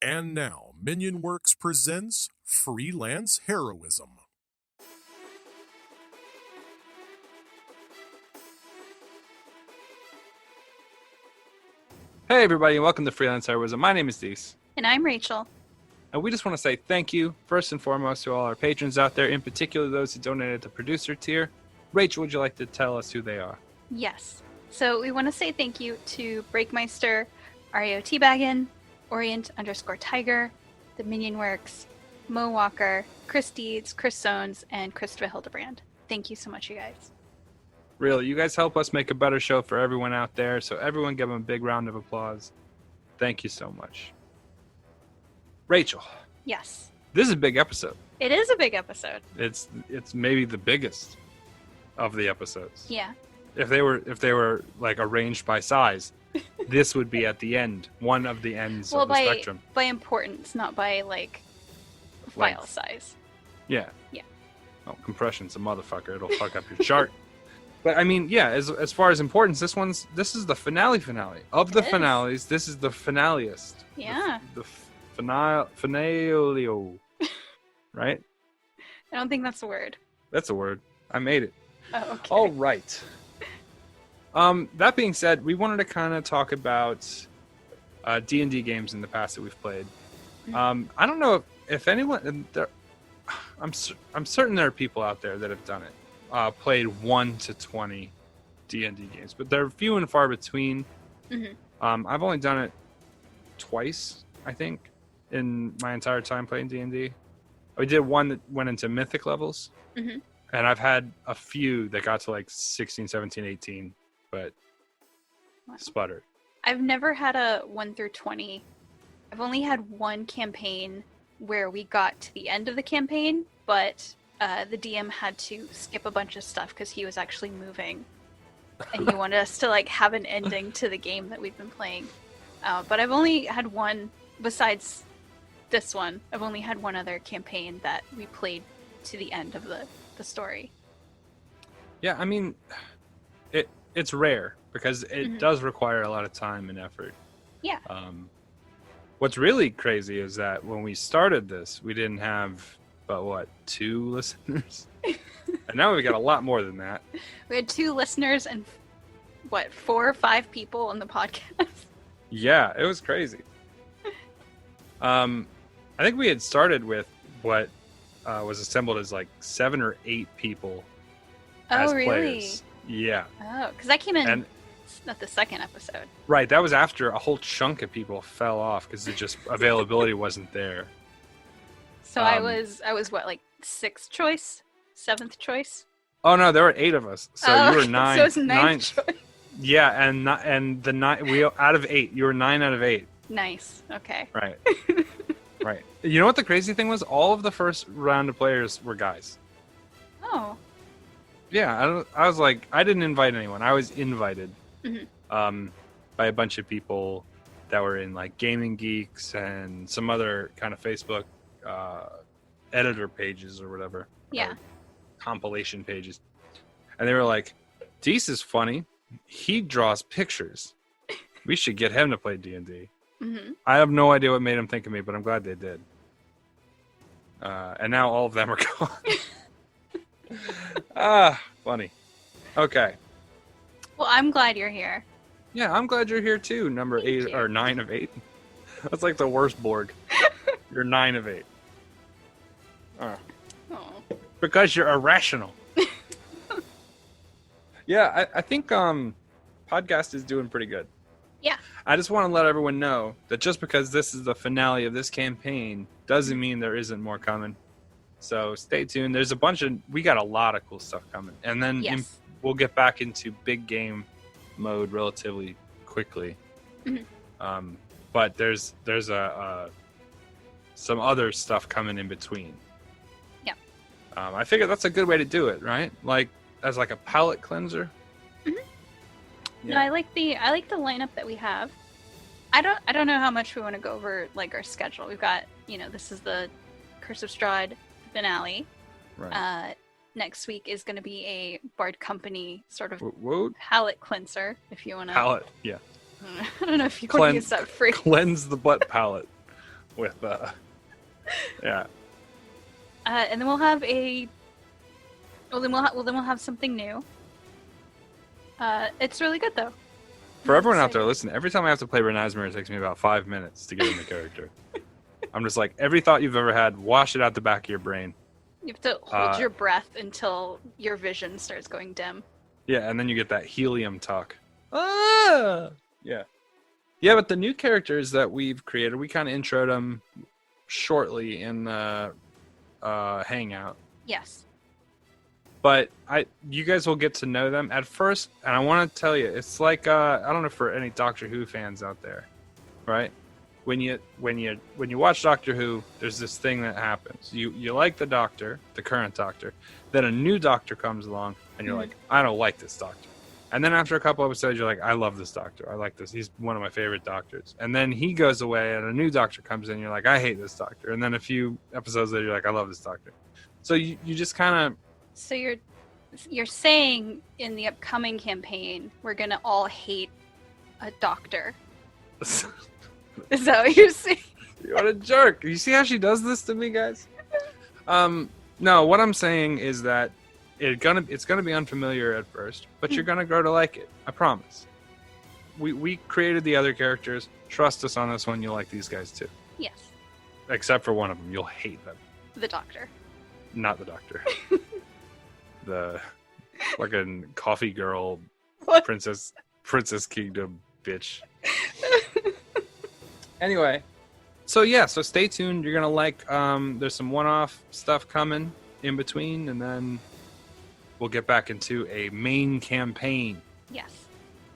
And now, Minion Works presents Freelance Heroism. Hey everybody, and welcome to Freelance Heroism. My name is Deese. And I'm Rachel. And we just want to say thank you, first and foremost, to all our patrons out there, in particular those who donated to producer tier. Rachel, would you like to tell us who they are? Yes. So we want to say thank you to Breakmeister, Ario Teabaggin, Orient_Tiger, The Minion Works, Mo Walker, Chris Deeds, Chris Sones, and Christopher Hildebrand. Thank you so much, you guys. Really, you guys help us make a better show for everyone out there, so everyone give them a big round of applause. Thank you so much. Rachel. Yes. This is a big episode. It is a big episode. It's maybe the biggest of the episodes. Yeah. If they were like arranged by size, this would be at the end, one of the ends of the spectrum. By importance, not by file size. Yeah. Yeah. Oh, compression's a motherfucker. It'll fuck up your chart. But I mean, yeah, as far as importance, this is the finale of the finales. This is the finaliest. Yeah. The finalio. Right? I don't think that's a word. That's a word. I made it. Oh, okay. All right. That being said, we wanted to kind of talk about D&D games in the past that we've played. I don't know if anyone there. I'm certain there are people out there that have done it. Played 1 to 20 D&D games, but they're few and far between. Mm-hmm. I've only done it twice, I think, in my entire time playing D&D. We did one that went into mythic levels, Mm-hmm. and I've had a few that got to like 16, 17, 18, but sputtered. I've never had a 1 through 20. I've only had one campaign where we got to the end of the campaign, but the DM had to skip a bunch of stuff because he was actually moving, and he wanted us to have an ending to the game that we've been playing. But I've only had one, besides this one, I've only had one other campaign that we played to the end of the story. Yeah, I mean, it's rare because it does require a lot of time and effort. Yeah. What's really crazy is that when we started this, we didn't have, but 2 listeners? And now we've got a lot more than that. We had 2 listeners and 4 or 5 people on the podcast. Yeah, it was crazy. I think we had started with what was assembled as 7 or 8 people as really? players. Yeah. Oh, because that came in at the second episode. Right, that was after a whole chunk of people fell off because availability wasn't there. So I was what, 6th choice? 7th choice? Oh no, there were 8 of us. So you were 9. So it's 9th choice. Yeah, and the 9 out of 8. You were 9 out of 8. Nice. Okay. Right. Right. You know what the crazy thing was? All of the first round of players were guys. Oh. Yeah, I was I didn't invite anyone. I was invited by a bunch of people that were in Gaming Geeks and some other kind of Facebook editor pages or whatever. Yeah. Or compilation pages. And they were like, Deese is funny. He draws pictures. We should get him to play D&D. Mm-hmm. I have no idea what made them think of me, but I'm glad they did. And now all of them are gone. Funny. Okay. Well, I'm glad you're here. Yeah, I'm glad you're here too. Number Thank 8 you. or 9 of 8. That's like the worst Borg. You're 9 of 8. Oh. Because you're irrational. Yeah, I think podcast is doing pretty good. Yeah. I just want to let everyone know that just because this is the finale of this campaign doesn't mean there isn't more coming. So stay tuned. We got a lot of cool stuff coming. And then we'll get back into big game mode relatively quickly. Mm-hmm. But there's some other stuff coming in between. Yeah. I figure that's a good way to do it, right? As a palate cleanser. Mm-hmm. Yeah. No, I like the lineup that we have. I don't know how much we want to go over our schedule. We've got, this is the Curse of Strahd finale. Right. Next week is going to be a Bard Company sort of Whoa. palate cleanser, if you want to. Palate, yeah. I don't know if you can use that phrase. Cleanse the butt palate. with yeah. And then we'll have then we'll have something new. It's really good though. For everyone out there, listen, every time I have to play Renasmer, it takes me about 5 minutes to get in the character. I'm just like, every thought you've ever had, wash it out the back of your brain. You have to hold your breath until your vision starts going dim. Yeah, and then you get that helium talk. Ah! Yeah. Yeah, but the new characters that we've created, we kind of introed them shortly in the Hangout. Yes. But you guys will get to know them at first, and I want to tell you, it's like I don't know for any Doctor Who fans out there, right? When you watch Doctor Who, there's this thing that happens. You like the Doctor, the current Doctor, then a new Doctor comes along, and you're like, I don't like this Doctor. And then after a couple episodes, you're like, I love this Doctor. I like this. He's one of my favorite Doctors. And then he goes away, and a new Doctor comes in, you're like, I hate this Doctor. And then a few episodes later, you're like, I love this Doctor. So you just kind of. So you're saying in the upcoming campaign we're gonna all hate a doctor? Is that what you're saying? What a jerk! You see how she does this to me, guys? No, what I'm saying is that it's gonna be unfamiliar at first, but you're gonna grow to like it. I promise. We created the other characters. Trust us on this one. You'll like these guys too. Yes. Except for one of them, you'll hate them. The doctor. Not the Doctor. The fucking coffee girl, What? Princess Kingdom bitch. Anyway, so stay tuned. You're gonna like. There's some one-off stuff coming in between, and then we'll get back into a main campaign. Yes.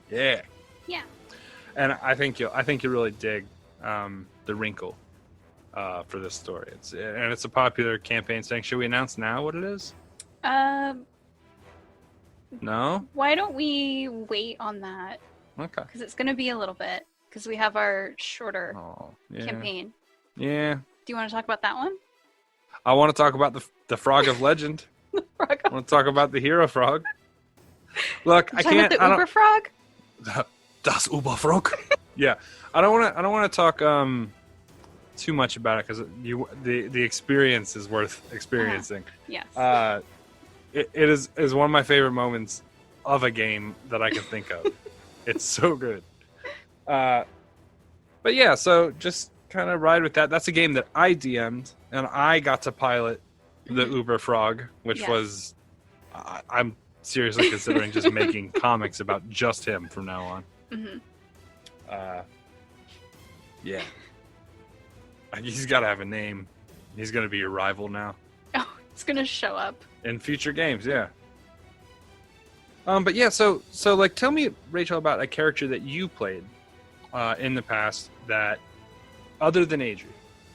Yeah. Yeah. And I think you'll really dig the wrinkle for this story. It's a popular campaign thing. Should we announce now what it is? No? Why don't we wait on that? Okay. Because it's going to be a little bit. Because we have our shorter yeah. campaign. Yeah. Do you want to talk about that one? I want to talk about the Frog of Legend. I want to talk about the Hero Frog. Look, I can't. About the Uber Frog? Das Uberfrog. Yeah. I don't want to talk too much about it because the experience is worth experiencing. Yes. It is one of my favorite moments of a game that I can think of. It's so good. But yeah, so just kind of ride with that. That's a game that I DM'd, and I got to pilot the Uber Frog, which was I'm seriously considering just making comics about just him from now on. Mm-hmm. Yeah. He's got to have a name. He's going to be your rival now. Oh, it's going to show up. In future games, yeah. But yeah, so like, tell me, Rachel, about a character that you played in the past that, other than Adri,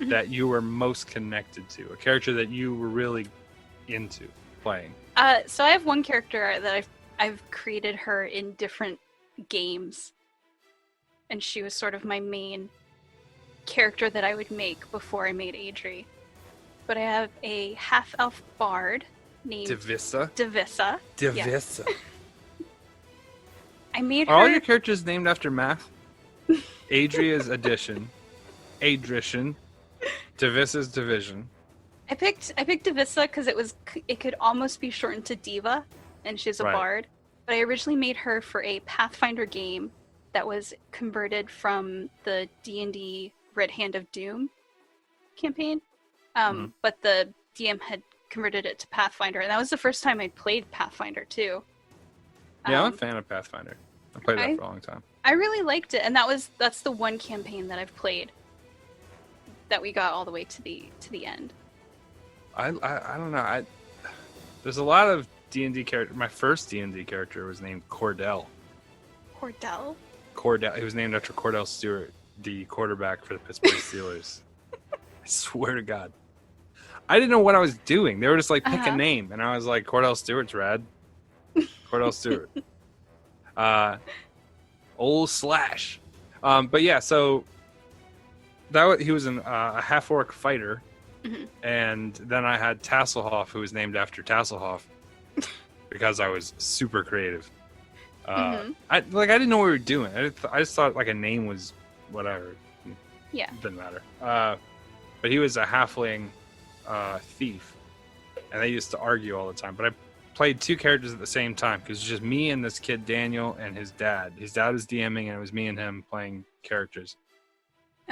that you were most connected to, a character that you were really into playing. So I have one character that I've created her in different games, and she was sort of my main character that I would make before I made Adri. But I have a half-elf bard named Divissa. Divissa. Divissa. Yeah. I made Are her... all your characters named after math? Adri is addition. Adrition. Divissa's division. I picked Divissa because it could almost be shortened to Diva, and she's a bard. But I originally made her for a Pathfinder game that was converted from the D&D Red Hand of Doom campaign. But the DM had converted it to Pathfinder, and that was the first time I played Pathfinder too. Yeah, I'm a fan of Pathfinder. I played that for a long time. I really liked it, and that's the one campaign that I've played that we got all the way to the end. I don't know. There's a lot of D&D characters. My first D&D character was named Cordell. Cordell? Cordell. He was named after Cordell Stewart, the quarterback for the Pittsburgh Steelers. I swear to God. I didn't know what I was doing. They were just like, pick a name. And I was like, Cordell Stewart's rad. Cordell Stewart. Old Slash. But yeah, so he was a half-orc fighter. Mm-hmm. And then I had Tasselhoff, who was named after Tasselhoff. Because I was super creative. I didn't know what we were doing. I just thought like a name was whatever. Yeah. Didn't matter. but he was a halfling thief, and they used to argue all the time. But I played 2 characters at the same time because it was just me and this kid Daniel and his dad. His dad was DMing, and it was me and him playing characters.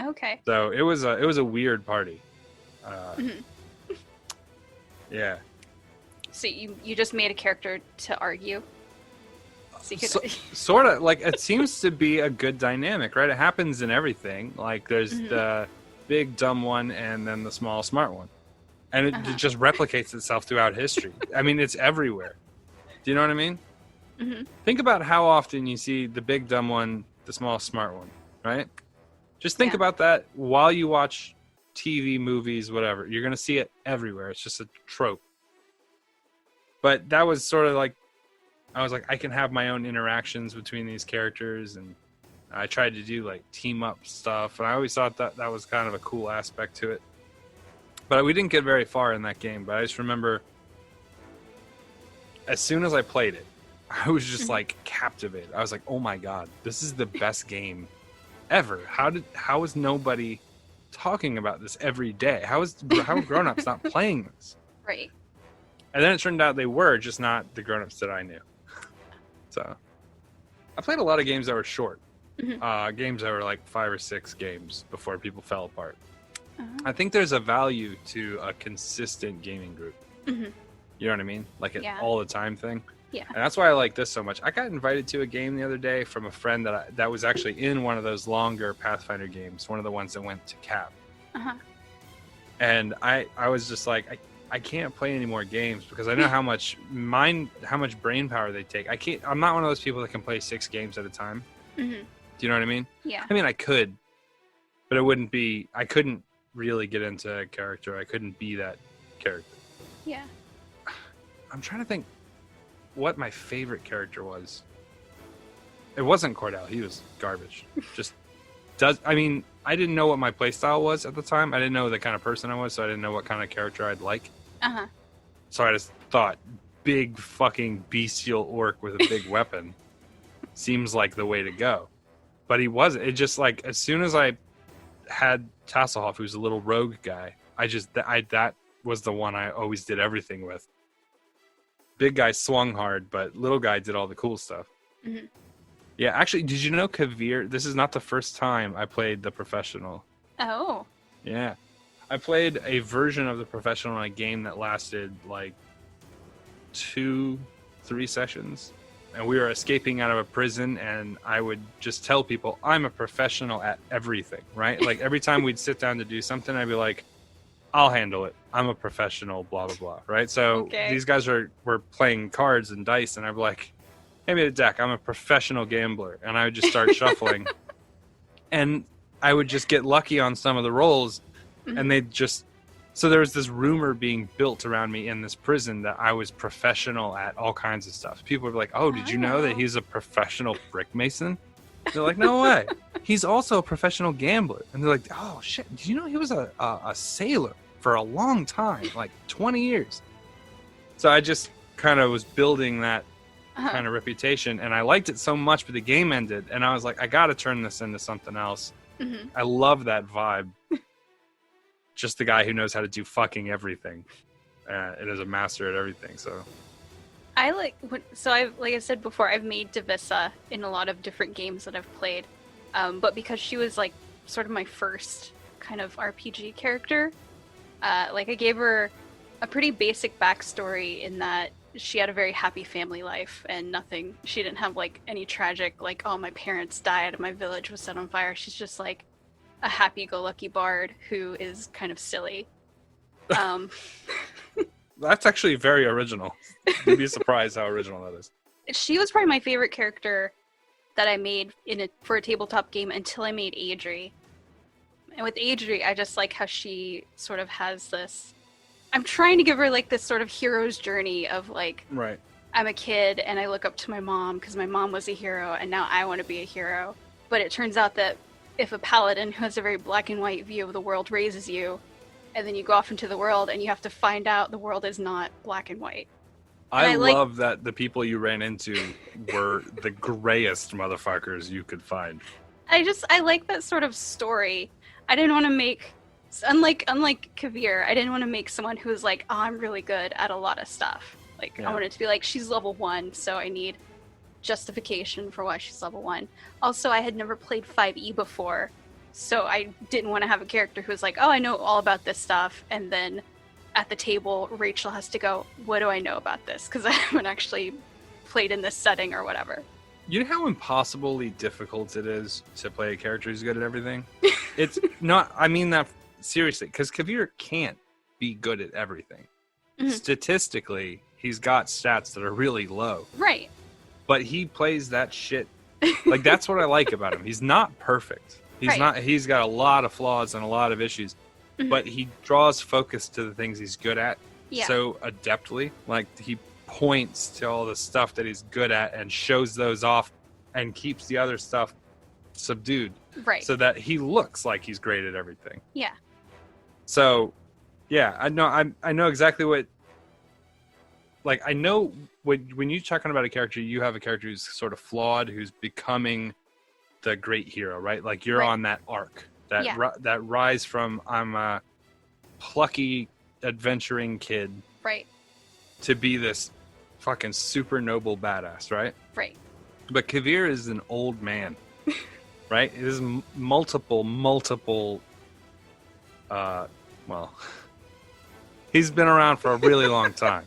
Okay. So it was a weird party. Yeah. So you just made a character to argue? So you could... Sort of. Like, it seems to be a good dynamic, right? It happens in everything. Like, there's the big dumb one and then the small smart one. And it just replicates itself throughout history. I mean, it's everywhere. Do you know what I mean? Think about how often you see the big dumb one, the small smart one, right? Just think about that while you watch TV, movies, whatever. You're going to see it everywhere. It's just a trope. But that was sort of like, I was like, I can have my own interactions between these characters. And I tried to do like team up stuff. And I always thought that was kind of a cool aspect to it. But we didn't get very far in that game. But I just remember as soon as I played it, I was just like captivated. I was like, oh my God, this is the best game ever. How is nobody talking about this every day? How are grown-ups not playing this? Right. And then it turned out they were, just not the grown-ups that I knew. So I played a lot of games that were short. Games that were like 5 or 6 games before people fell apart. I think there's a value to a consistent gaming group. You know what I mean? Like an all the time thing. Yeah. And that's why I like this so much. I got invited to a game the other day from a friend that was actually in one of those longer Pathfinder games, one of the ones that went to Cap. And I was just like, I can't play any more games because I know how much brain power they take. I'm not one of those people that can play 6 games at a time. Do you know what I mean? Yeah. I mean, I could, but I couldn't really get into a character. I couldn't be that character. Yeah. I'm trying to think what my favorite character was. It wasn't Cordell. He was garbage. I didn't know what my playstyle was at the time. I didn't know the kind of person I was, so I didn't know what kind of character I'd like. So I just thought big fucking bestial orc with a big weapon seems like the way to go. But he wasn't. It just like as soon as I had Tasselhoff, who's a little rogue guy, that was the one I always did everything with. Big guy swung hard, but little guy did all the cool stuff. Yeah, actually, did you know Kavir? This is not the first time I played the professional. Oh. Yeah. I played a version of the professional in a game that lasted like 2-3 sessions. And we were escaping out of a prison, and I would just tell people, I'm a professional at everything, right? Like every time we'd sit down to do something, I'd be like, I'll handle it. I'm a professional, blah, blah, blah, right? So these guys were playing cards and dice, and I'd be like, hand me the deck. I'm a professional gambler. And I would just start shuffling. And I would just get lucky on some of the rolls, and they'd just... So there was this rumor being built around me in this prison that I was professional at all kinds of stuff. People were like, oh, did you know that he's a professional brick mason? They're like, no way. He's also a professional gambler. And they're like, oh, shit. Did you know he was a sailor for a long time, like 20 years? So I just kind of was building that kind of reputation. And I liked it so much, but the game ended. And I was like, I got to turn this into something else. I love that vibe. Just the guy who knows how to do fucking everything and is a master at everything. So like I said before, I've made Divisa in a lot of different games that I've played, but because she was like sort of my first kind of RPG character, like I gave her a pretty basic backstory in that she had a very happy family life and she didn't have like any tragic, like, oh, my parents died and my village was set on fire. She's just like a happy-go-lucky bard who is kind of silly. That's actually very original. You'd be surprised how original that is. She was probably my favorite character that I made for a tabletop game until I made Adri. And with Adri, I just like how she sort of has this... I'm trying to give her like this sort of hero's journey of like... Right. I'm a kid and I look up to my mom because my mom was a hero and now I want to be a hero. But it turns out that if a paladin who has a very black and white view of the world raises you, and then you go off into the world and you have to find out the world is not black and white. I love that the people you ran into were the grayest motherfuckers you could find. I like that sort of story. I didn't want to make Unlike Kavir, I didn't want to make someone who was like, oh, I'm really good at a lot of stuff. Like, Yeah. I wanted to be like, she's level 1, so I need justification for why she's level 1. Also, I had never played 5e before, so I didn't want to have a character who was like, oh, I know all about this stuff, and then at the table, Rachel has to go, what do I know about this? Because I haven't actually played in this setting or whatever. You know how impossibly difficult it is to play a character who's good at everything? It's not, I mean that seriously, because Kavir can't be good at everything. Mhm. Statistically, he's got stats that are really low. Right. But he plays that shit. Like, that's what I like about him. He's not perfect. He's got a lot of flaws and a lot of issues. Mhm. But he draws focus to the things he's good at Yeah. so adeptly. Like, he points to all the stuff that he's good at and shows those off and keeps the other stuff subdued. Right. So that he looks like he's great at everything. Yeah. So, yeah, I know exactly what. Like, I know when you're talking about a character, you have a character who's sort of flawed, who's becoming the great hero, right? Like, you're Right. on that arc, that Yeah. that rise from I'm a plucky, adventuring kid Right. to be this fucking super noble badass, right? Right. But Kavir is an old man, right? It is multiple. Well, he's been around for a really long time.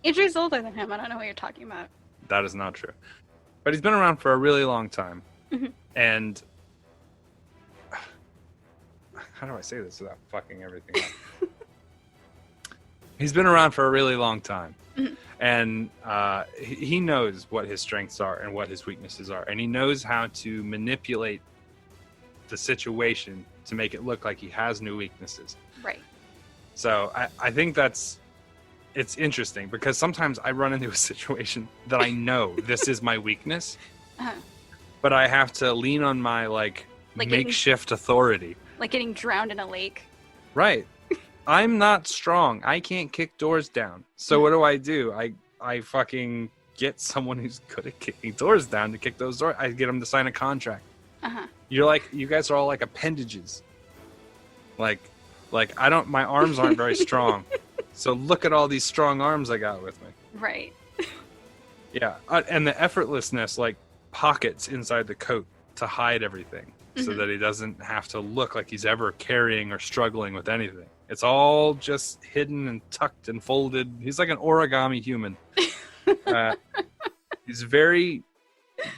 Andrew's older than him. I don't know what you're talking about. That is not true. But he's been around for a really long time. Mhm. And how do I say this without fucking everything up? He's been around for a really long time. Mhm. And he knows what his strengths are and what his weaknesses are. And he knows how to manipulate the situation to make it look like he has no weaknesses. Right. So I think it's interesting because sometimes I run into a situation that I know this is my weakness, Uh-huh. but I have to lean on my like getting- makeshift authority. Like getting drowned in a lake. Right. I'm not strong. I can't kick doors down. So what do? I fucking get someone who's good at kicking doors down to kick those doors. I get them to sign a contract. Uh-huh. You guys are all like appendages. Like my arms aren't very strong. So look at all these strong arms I got with me. Right. Yeah. And the effortlessness, like pockets inside the coat to hide everything so Mhm. that he doesn't have to look like he's ever carrying or struggling with anything. It's all just hidden and tucked and folded. He's like an origami human. He's very,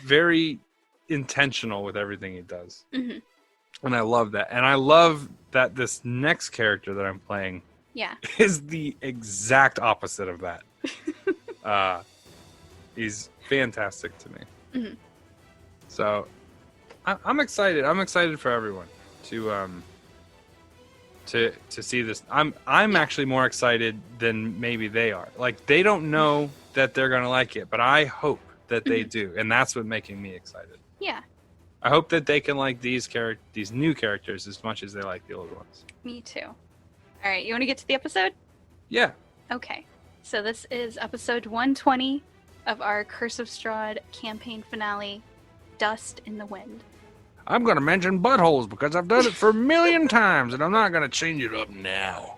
very intentional with everything he does. Mhm. And I love that. And I love that this next character that I'm playing Yeah. is the exact opposite of that. He's fantastic to me. Mhm. So I'm excited. I'm excited for everyone to see this. I'm actually more excited than maybe they are. Like, they don't know that they're gonna like it, but I hope that they do, and that's what making me excited. Yeah. I hope that they can like these new characters as much as they like the old ones. Me too. All right. You want to get to the episode? Yeah. Okay. So this is episode 120 of our Curse of Strahd campaign finale, Dust in the Wind. I'm going to mention buttholes because I've done it for a million times, and I'm not going to change it up now.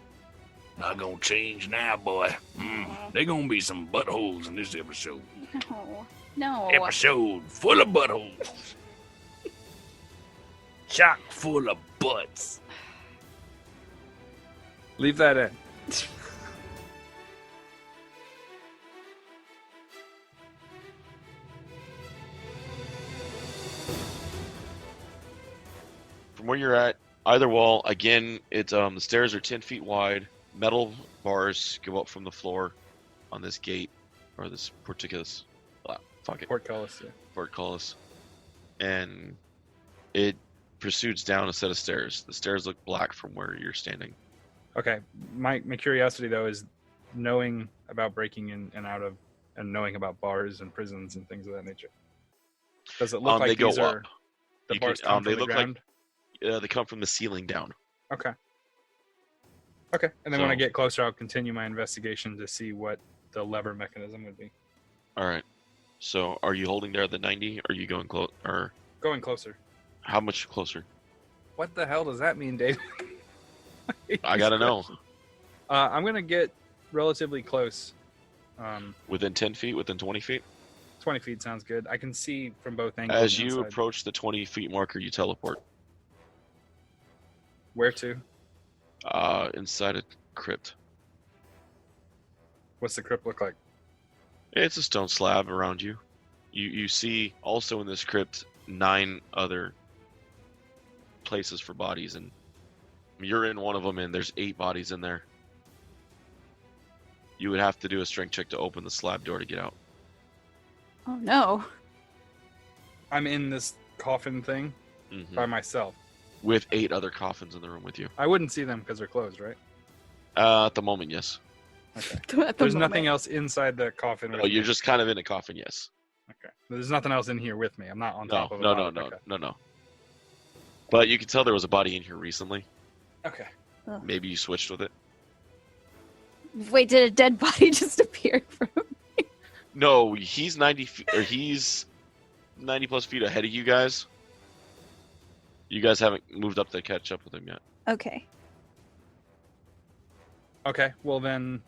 Not gonna change now, boy. There gonna be some buttholes in this episode. No. No. Episode full of buttholes. Chock full of butts. Leave that in. From where you're at, either wall, again, it's the stairs are 10 feet wide. Metal bars go up from the floor on this gate, or this portcullis. Portcullis. And it pursues down a set of stairs. The stairs look black from where you're standing. Okay. My curiosity, though, is knowing about breaking in and out of, and knowing about bars and prisons and things of that nature. Does it look like they these go are up. the You bars can- come they from the look like- ground? They come from the ceiling down. Okay. Okay. And then when I So- get closer, I'll continue my investigation to see what the lever mechanism would be. All right. So, are you holding there at the 90? Or are you going close? Or Going closer. how much closer? What the hell does that mean, Dave? I gotta know. I'm gonna get relatively close. Within 10 feet, within 20 feet? 20 feet sounds good. I can see from both angles. As you inside. approach the 20 feet marker, you teleport. Where to? Inside a crypt. What's the crypt look like? It's a stone slab around you. You see also in this crypt 9 other places for bodies, and you're in one of them, and there's 8 bodies in there. You would have to do a strength check to open the slab door to get out. Oh no. I'm in this coffin thing by myself. With 8 other coffins in the room with you. I wouldn't see them because they're closed, right? At the moment, yes. Okay. At the There's nothing moment. else inside the coffin. Oh, with you're me. just kind of in a coffin, yes. Okay. There's nothing else in here with me. I'm not on top of a body. Okay. No. But you can tell there was a body in here recently. Okay. Maybe you switched with it. Wait, did a dead body just appear from? No, he's 90 feet, or he's 90 plus feet ahead of you guys. You guys haven't moved up to catch up with him yet. Okay. Okay. Well then.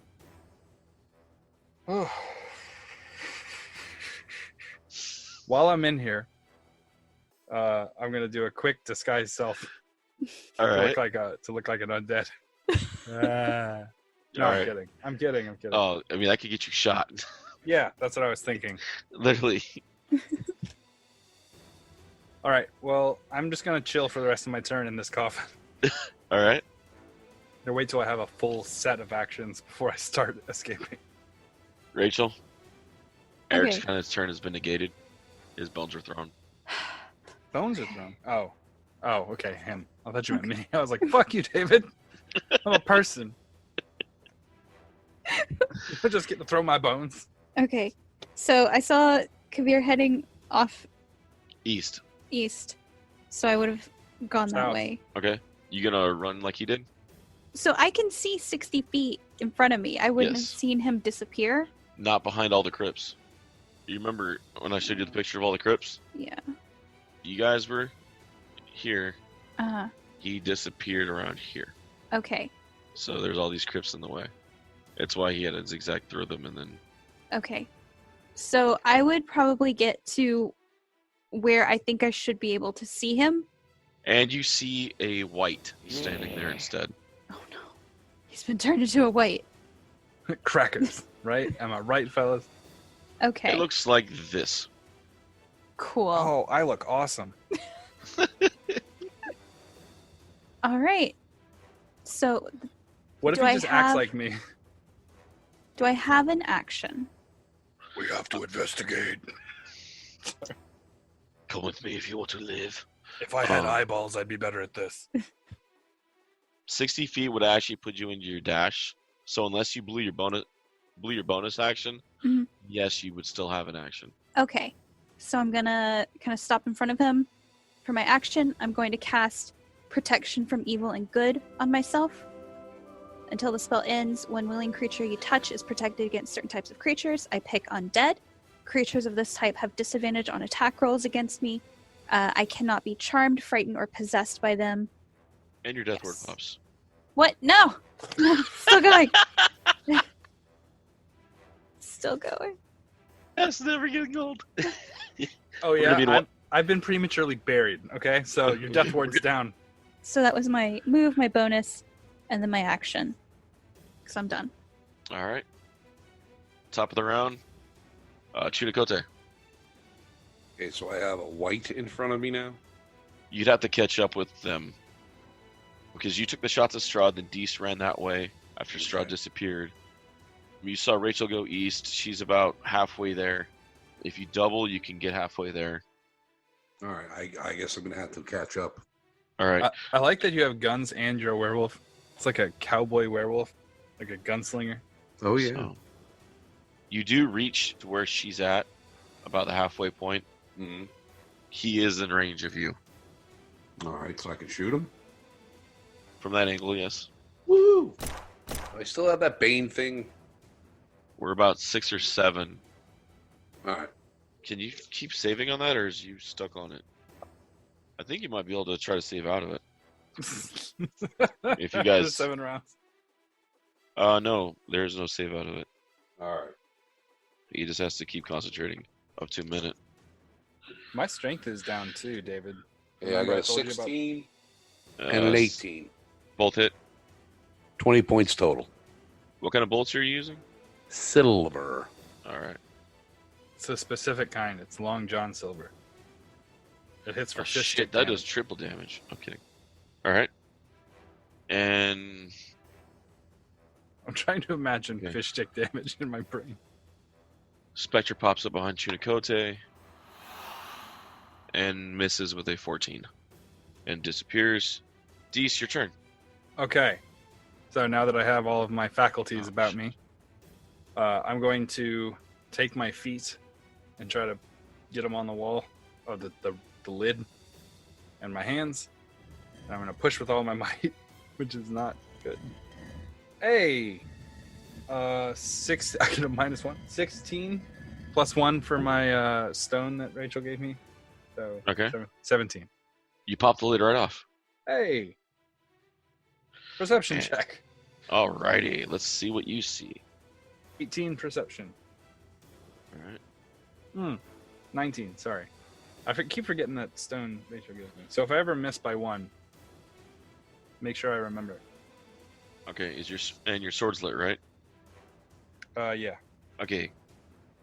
While I'm in here, I'm gonna do a quick disguise self All to right. look like an undead. No, All I'm right. kidding. I'm kidding. Oh, I mean, that could get you shot. Yeah, that's what I was thinking. Literally. All right. Well, I'm just gonna chill for the rest of my turn in this coffin. All right. Or wait till I have a full set of actions before I start escaping. Rachel. Eric's Okay. kind of turn has been negated. His bones are thrown. Bones are thrown. Oh, okay, him. I thought you meant me. I was like, "Fuck you, David. I'm a person. I just get to throw my bones." Okay. So I saw Kavir heading off East. east, so I would have gone that South. way. Okay. You gonna run like he did? So I can see 60 feet in front of me. I wouldn't Yes. have seen him disappear. Not behind all the crypts. You remember when I showed you the picture of all the crypts? Yeah. You guys were here. Uh-huh. He disappeared around here. Okay. So there's all these crypts in the way. That's why he had to zigzag through them, and then Okay. So I would probably get to where I think I should be able to see him. and you see a white standing there instead. Oh no. He's been turned into a white. Crackers, right? Am I right, fellas? Okay. It looks like this. Cool. Oh, I look awesome. All right. So What if Do he I just acts have- like me? do I have an action? We have to investigate. Come with me if you want to live. If I had Oh. eyeballs, I'd be better at this. 60 feet would actually put you into your dash. So unless you blew your bonus action, Mhm. yes, you would still have an action. Okay. So I'm gonna kind of stop in front of him. For my action, I'm going to cast Protection from Evil and Good on myself. Until the spell ends, one willing creature you touch is protected against certain types of creatures. I pick Undead. Creatures of this type have disadvantage on attack rolls against me. I cannot be charmed, frightened, or possessed by them. And your death word Yes. pops. What? No! Still going. Still going. That's never getting old. Oh We're yeah, gonna be in I've been prematurely buried. Okay, so your death ward's down. So that was my move, my bonus, and then my action. Because I'm done. All right. Top of the round. Chudakote. Okay, so I have a white in front of me now. You'd have to catch up with them. Because you took the shots at Strahd, then Deese ran that way after Strahd Okay. disappeared. You saw Rachel go east. She's about halfway there. If you double, you can get halfway there. All right, I guess I'm gonna have to catch up. All right. I like that you have guns and you're a werewolf. It's like a cowboy werewolf, like a gunslinger. Oh yeah. So, you do reach to where she's at, about the halfway point. hmm He is in range of you. All right, so I can shoot him. From that angle, yes. Woo! I still have that Bane thing. We're about 6 or 7. All right. Can you keep saving on that, or is you stuck on it? I think you might be able to try to save out of it. If you guys- 7 rounds. No, there's no save out of it. All right. He just has to keep concentrating up to a minute. My strength is down too, David. Yeah, I Remember got a told you about- 16 and an 18. Both hit. 20 points total. What kind of bolts are you using? Silver. All right. It's a specific kind. It's Long John Silver. It hits for Oh, fish shit, stick that damage. does triple damage. I'm kidding. All right. And I'm trying to imagine Okay. fish stick damage in my brain. Spectre pops up behind Chunikote and misses with a 14 and disappears. Dees, your turn. Okay. So now that I have all of my faculties Oh, about shit. me, I'm going to take my feet and try to get them on the wall, or the lid, and my hands. And I'm going to push with all my might, which is not good. Hey! 6, I get a -1. 16 plus 1 for my stone that Rachel gave me. So Okay. 17. You pop the lid right off. Hey! Perception Man. check. Alrighty, let's see what you see. 18 perception. All right. 19, sorry. Keep forgetting that stone Rachel gives me. So if I ever miss by 1, make sure I remember. Okay, your sword's lit, right? Yeah. Okay.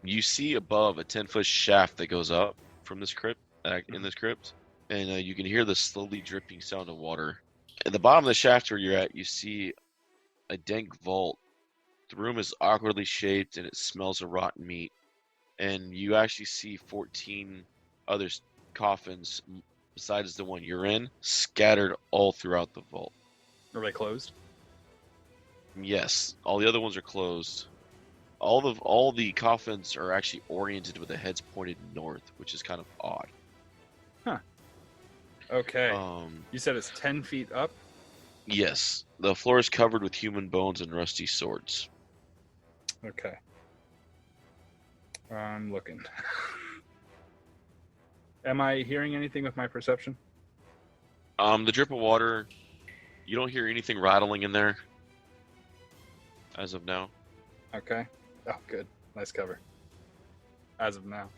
You see above a 10-foot shaft that goes up from this crypt, in this crypt, and you can hear the slowly dripping sound of water. At the bottom of the shaft where you're at, you see a dank vault. The room is awkwardly shaped and it smells of rotten meat. And you actually see 14 other coffins besides the one you're in, scattered all throughout the vault. Are they closed? Yes, all the other ones are closed. All the coffins are actually oriented with the heads pointed north, which is kind of odd. Okay. Um, You said it's 10 feet up? yes, the floor is covered with human bones and rusty swords. Okay. I'm looking. Am I hearing anything with my perception? The drip of water, you don't hear anything rattling in there as of now. Okay. Oh, good. Nice cover. As of now.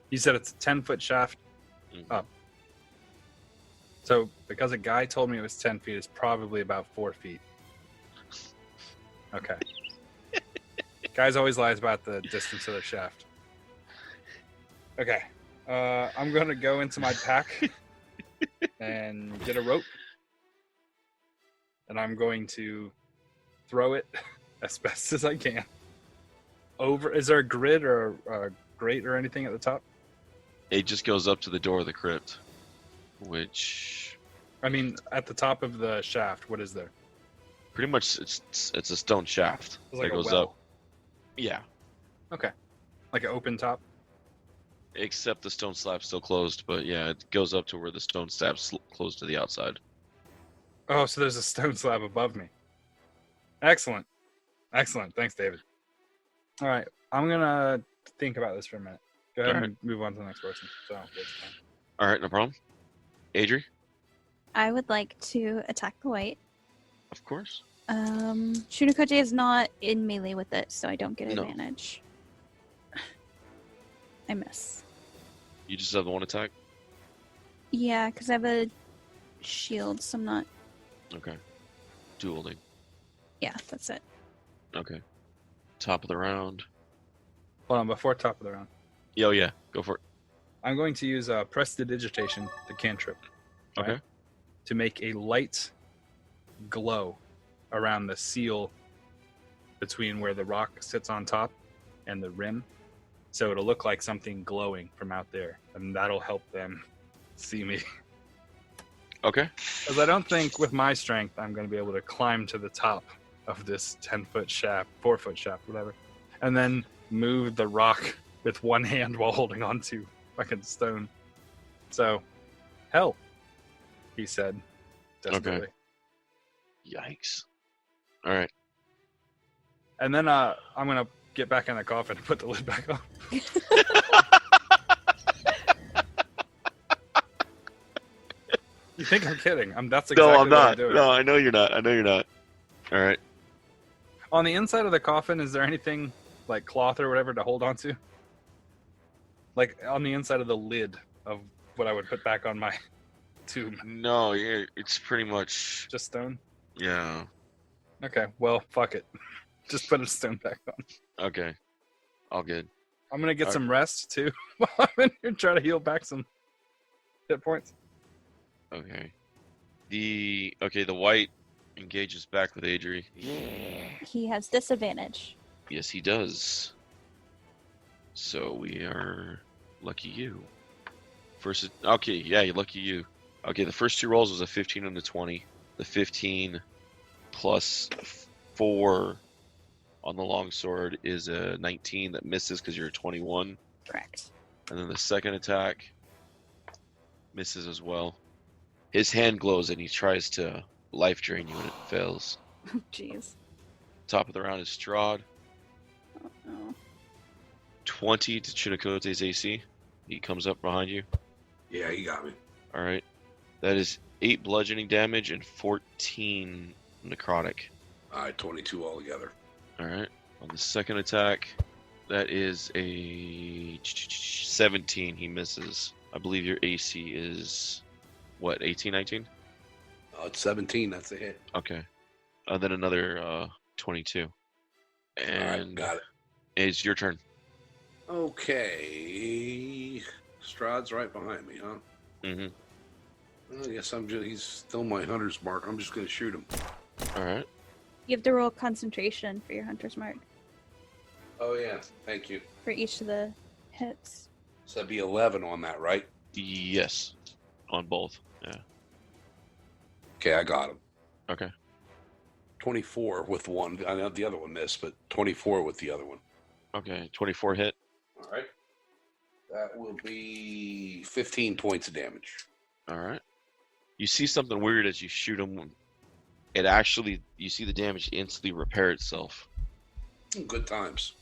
You said it's a 10-foot shaft. Mhm. Up. So because a guy told me it was 10 feet, it's probably about 4 feet. Okay. Guys always lies about the distance of the shaft. Okay. I'm going to go into my pack and get a rope. And I'm going to throw it as best as I can. Is there a grid or a grate or anything at the top? It just goes up to the door of the crypt, which I mean, at the top of the shaft, what is there? pretty much it's a stone shaft It's like that a goes well. up. Yeah, Okay. Like an open top? except the stone slab's still closed, but yeah, it goes up to where the stone slab's closed to the outside. Oh, so there's a stone slab above me. Excellent. Excellent. Thanks, David. All right. I'm going to think about this for a minute. Go ahead All and move on to the next person. So, waste time. All right, no problem. Adri, I would like to attack the white. of course. Shunikoje is not in melee with it, so I don't get No. advantage. I miss. You just have the one attack. Yeah, because I have a shield, so I'm not. Okay. Dueling. Yeah, that's it. Okay. Top of the round. Hold on. Before top of the round, Yo, yeah, go for it. I'm going to use Prestidigitation, the cantrip. right, Okay. To make a light glow around the seal between where the rock sits on top and the rim. So it'll look like something glowing from out there. And that'll help them see me. Okay. Because I don't think with my strength I'm going to be able to climb to the top of this 10-foot shaft, 4-foot shaft, whatever, and then move the rock with one hand while holding on to fucking stone. So, hell, he said desperately. Yikes. All right. And then I'm going to get back in the coffin and put the lid back on. You think I'm kidding? That's No, exactly I'm what not. I'm doing. No, I know you're not. All right. On the inside of the coffin, is there anything like cloth or whatever to hold on to? Like on the inside of the lid of what I would put back on my tomb. No, yeah, it's pretty much. Just stone? Yeah. Okay, well, fuck it. Just put a stone back on. Okay. All good. I'm gonna get Alright. some rest too while I'm in here trying to heal back some hit points. Okay. The white engages back with Adri. He has disadvantage. Yes, he does. So we are lucky you. Okay, yeah, you're lucky you. Okay, the first two rolls was a 15 and a 20. The 15 plus 4 on the longsword is a 19 that misses because you're a 21. Correct. And then the second attack misses as well. His hand glows and he tries to life drain you and it fails. Jeez. Top of the round is Strahd. Oh. 20 to Chinakote's AC. He comes up behind you. Yeah, he got me. Alright. That is 8 bludgeoning damage and 14 necrotic. All right, 22 altogether. Alright. On the second attack, that is a 17. He misses. I believe your AC is, what, 18, 19? Oh, it's 17. That's a hit. Okay. Then another 22. All right, And got it. it's your turn. Okay. Strahd's right behind me, huh? Mm-hmm. Well, I guess he's still my hunter's mark. I'm just going to shoot him. Alright. You have to roll concentration for your hunter's mark Oh, yeah. Thank you. for each of the hits. So that'd be 11 on that, right? Yes. On both. Yeah. Okay, I got him. Okay. 24 with one. I know the other one missed, but 24 with the other one. Okay. 24 hit. All right. That will be 15 points of damage. Alright. You see something weird as you shoot him. It actually, you see the damage instantly repair itself. Good times.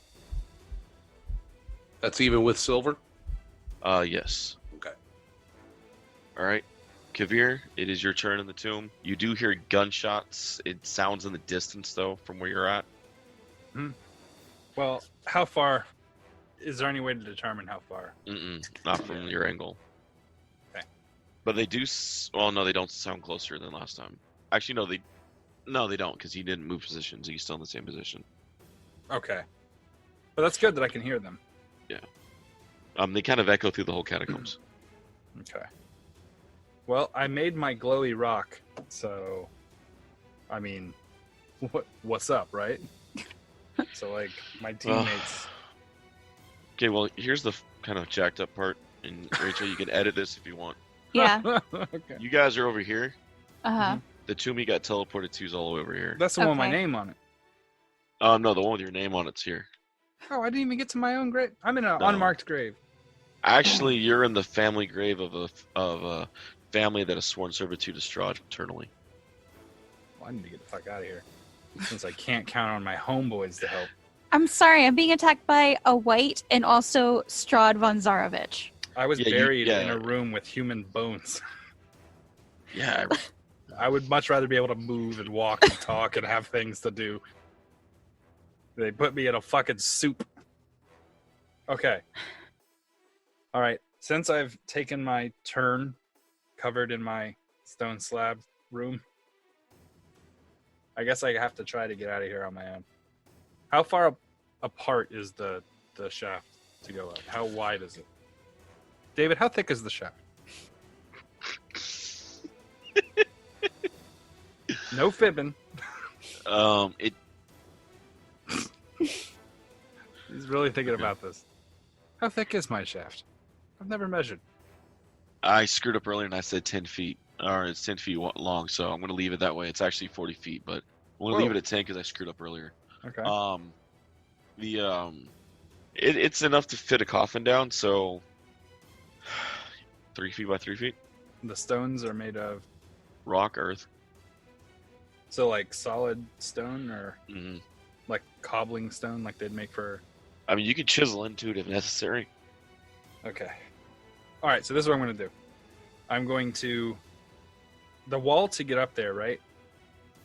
That's even with silver? Yes. Okay. Alright. Kavir, it is your turn in the tomb. You do hear gunshots. It sounds in the distance, though, from where you're at. Well, how far? Is there any way to determine how far? Not from your angle. Okay. But they do. Well, no, they don't sound closer than last time. Actually, no, they don't, because he didn't move positions. He's still in the same position. Okay. But that's good that I can hear them. They kind of echo through the whole catacombs. Okay. Well, I made my glowy rock, so I mean, what's up, right? So like my teammates. Okay, well, here's the kind of jacked up part, and Rachel, you can edit this if you want. Yeah. Okay. You guys are over here. Uh-huh. The tomb you got teleported to is all the way over here. That's the one with my Okay. name on it. No, the one with your name on it's here. Oh, I didn't even get to my own grave. I'm in an No. unmarked grave. Actually, you're in the family grave of a family that has sworn servitude to Strahd eternally. Well, I need to get the fuck out of here. Since I can't count on my homeboys to help. I'm sorry, I'm being attacked by a white and also Strahd von Zarovich. I was Yeah, buried yeah. in a room with human bones. Yeah, I would much rather be able to move and walk and talk and have things to do. They put me in a fucking soup. Okay. All right. Since I've taken my turn covered in my stone slab room, I guess I have to try to get out of here on my own. How far apart is the shaft to go up? How wide is it? David, how thick is the shaft? No fibbing. it. He's really thinking about this. How thick is my shaft? I've never measured. I screwed up earlier and I said 10 feet, or it's 10 feet long, so I'm going to leave it that way. It's actually 40 feet, but I'm going to leave it at 10 because I screwed up earlier. Okay. It's enough to fit a coffin down, so 3 feet by 3 feet. The stones are made of, Rock, earth. so like solid stone or hmm like cobbling stone like they'd make for... I mean, you could chisel into it if necessary. Okay. All right, so this is what I'm going to do. I'm going to the wall to get up there, right?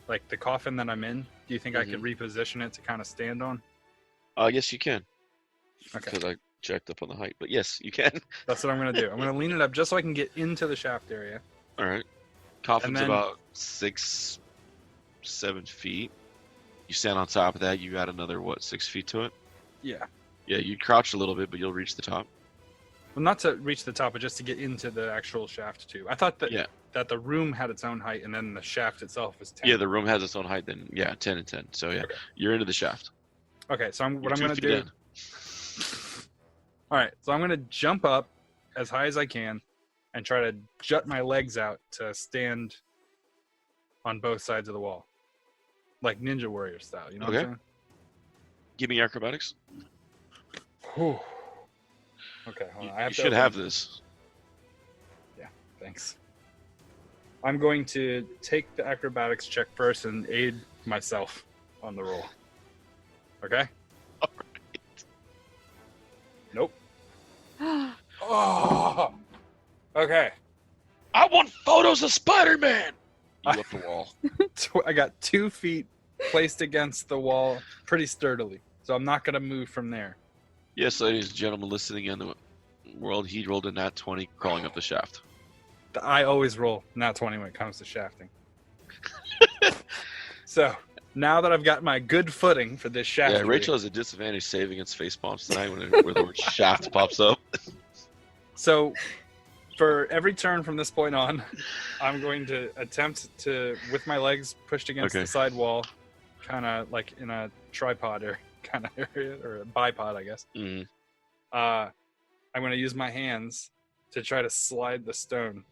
Like the coffin that I'm in. Do you think I could reposition it to kind of stand on? Yes, you can. Okay. Because I checked up on the height. But yes, you can. That's what I'm going to do. I'm going to lean it up just so I can get into the shaft area. All right. Coffin's then- about 6, 7 feet. You stand on top of that. You add another, 6 feet to it? Yeah. Yeah, you crouch a little bit, but you'll reach the top. Well, not to reach the top, but just to get into the actual shaft too. I thought that that the room had its own height, and then the shaft itself was 10. Yeah, the room has its own height. Then 10 and 10. So yeah, Okay. You're into the shaft. Okay, so what You're I'm 2 going to feet do. in. All right, so I'm going to jump up as high as I can, and try to jut my legs out to stand on both sides of the wall, like Ninja Warrior style. You know what I'm saying? Give me acrobatics. Whew. Okay, hold You, on. I have you to should open- have this. Thanks. I'm going to take the acrobatics check first and aid myself on the roll. Okay? All right. Nope. Oh! Okay. I want photos of Spider-Man. You up the wall. I got 2 feet placed against the wall pretty sturdily, so I'm not going to move from there. Yes, ladies and gentlemen, listening in the world, he rolled a nat 20 crawling up the shaft. I always roll nat 20 when it comes to shafting. So, now that I've got my good footing for this shaft. Yeah, Rachel has a disadvantage saving against face palms tonight where the word shaft pops up. So, for every turn from this point on, I'm going to attempt to, with my legs pushed against the side wall, kind of like in a tripod or kind of area, or a bipod, I guess. Mm-hmm. I'm going to use my hands to try to slide the stone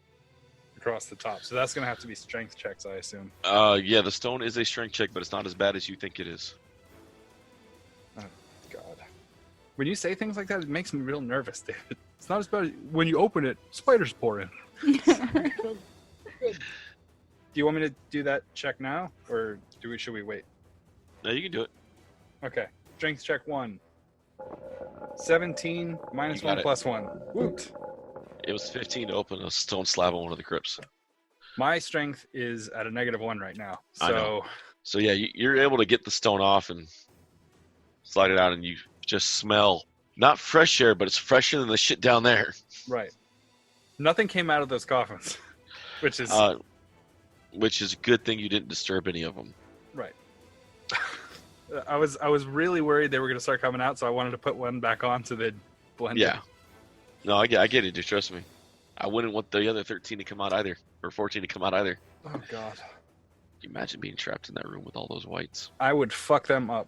across the top. So that's going to have to be strength checks, I assume. Yeah, the stone is a strength check, but it's not as bad as you think it is. Oh, God. When you say things like that, it makes me real nervous, David. It's not as bad as when you open it, spiders pour in. Do you want me to do that check now, or should we wait? No, you can do it. Okay. Strength check 1. 17 minus You got 1 it. plus 1. Woot. It was 15 to open a stone slab on one of the crypts. My strength is at a -1 right now. I know. So yeah, you're able to get the stone off and slide it out, and you just smell not fresh air, but it's fresher than the shit down there. Right. Nothing came out of those coffins, which is Which is a good thing you didn't disturb any of them. right. I was really worried they were going to start coming out, so I wanted to put one back on so they'd blend. Yeah. No, I get it. Just trust me. I wouldn't want the other 13 to come out either, or 14 to come out either. Oh God. Can you imagine being trapped in that room with all those whites? I would fuck them up.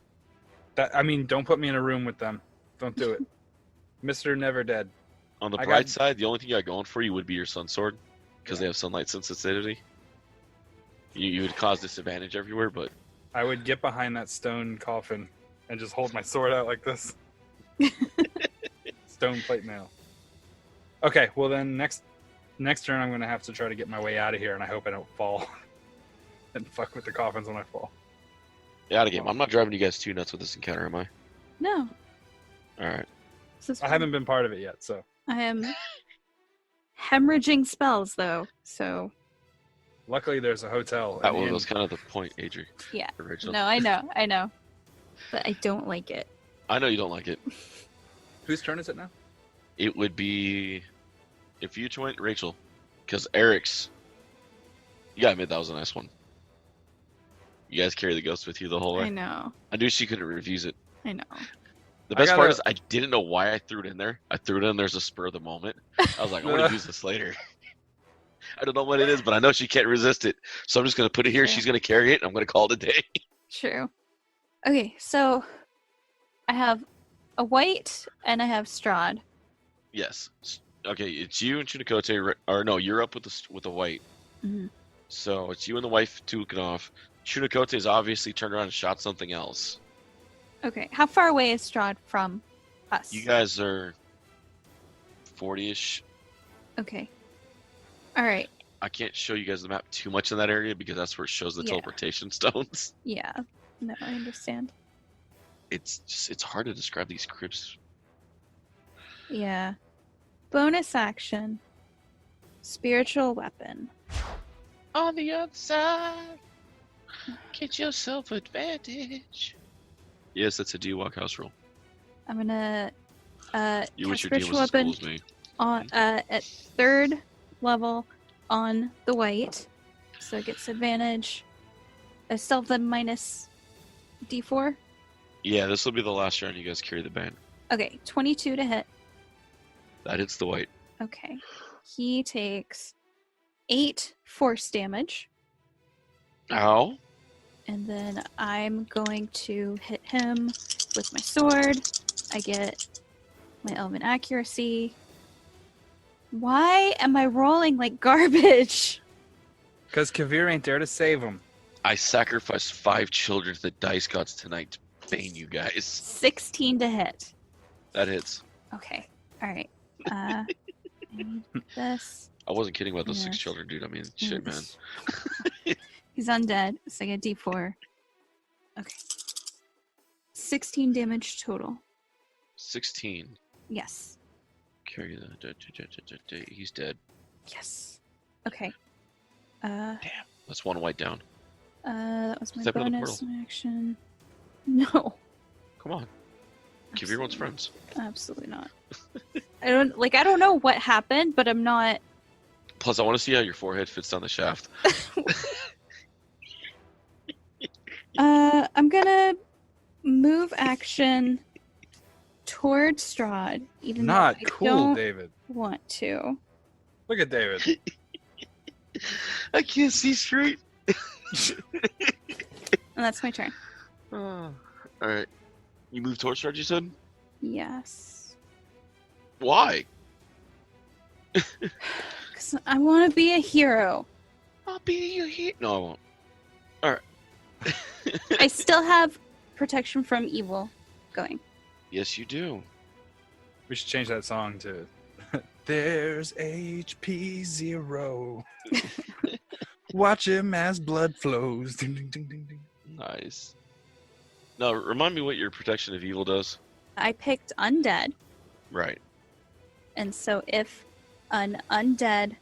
Don't put me in a room with them. Don't do it. Mr. Never Dead. On the I bright got- side, the only thing you got going for you would be your sun sword, because they have sunlight sensitivity. You would cause disadvantage everywhere, but I would get behind that stone coffin and just hold my sword out like this. Stone plate mail. Okay, well then next turn I'm gonna have to try to get my way out of here, and I hope I don't fall and fuck with the coffins when I fall. yeah, out of game. I'm not driving you guys too nuts with this encounter, am I? No. All right. This is I haven't been part of it yet, so I am hemorrhaging spells though, so luckily there's a hotel. That and was, inn. was kind of the point, Adri. yeah. Original. No, I know. But I don't like it. I know you don't like it. Whose turn is it now? It would be if you joined Rachel, because Eric's. You gotta admit that was a nice one. You guys carry the ghost with you the whole way. I know. I knew she couldn't refuse it. I know. The I best part gotta- is I didn't know why I threw it in there. I threw it in there as a spur of the moment. I was like, I want to use this later. I don't know what it is, but I know she can't resist it. So I'm just gonna put it here. Sure. She's gonna carry it. And I'm gonna call it a day. True. Okay, so I have a white and I have Strahd. Yes. Okay, it's you and Chunikote, or no, you're up with the white. Mhm. So it's you and the wife took off. Chunikote is obviously turned around and shot something else. Okay, how far away is Strahd from us? You guys are 40-ish. Okay. All right. I can't show you guys the map too much in that area because that's where it shows the Yeah. teleportation stones. Yeah. No, I understand. It's hard to describe these crypts. Yeah. Bonus action. Spiritual weapon. On the other side, get yourself advantage. Yes, that's a D-Walk house rule. I'm gonna You wish cast your DM spiritual was as cool weapon as me. on at 3rd level on the white, so it gets advantage. I still have the minus D4. Yeah, this will be the last round you guys carry the band. Okay, 22 to hit. That hits the white. Okay, he takes 8 force damage, Ow. and then I'm going to hit him with my sword. I get my elven accuracy. Why am I rolling like garbage? Because Kavir ain't there to save him. I sacrificed 5 children to the dice gods tonight to bane you guys. 16 to hit. That hits. Okay, alright. I need this. I wasn't kidding about those 6 Yes. children, dude. I mean, shit, man. He's undead, so I get D4. Okay. 16 damage total. 16. Yes. Carry the... He's dead. Yes. Okay. Damn. That's 1 white down. That was my Step into the bonus portal. action. No. Come on. Give your one's friends. Absolutely not. I don't know what happened, but I'm not. Plus, I want to see how your forehead fits down the shaft. I'm gonna move action toward Strahd, even Not though I cool, don't David. want to. Look at David. I can't see straight. And that's my turn. Alright. You move towards Strahd, you said? Yes. Why? Because I want to be a hero. I'll be your hero. No, I won't. Alright. I still have protection from evil going. Yes, you do. We should change that song to There's HP 0. Watch him as blood flows. Ding, ding, ding, ding, ding. Nice. Now, remind me what your protection of evil does. I picked undead, Right. and so if an undead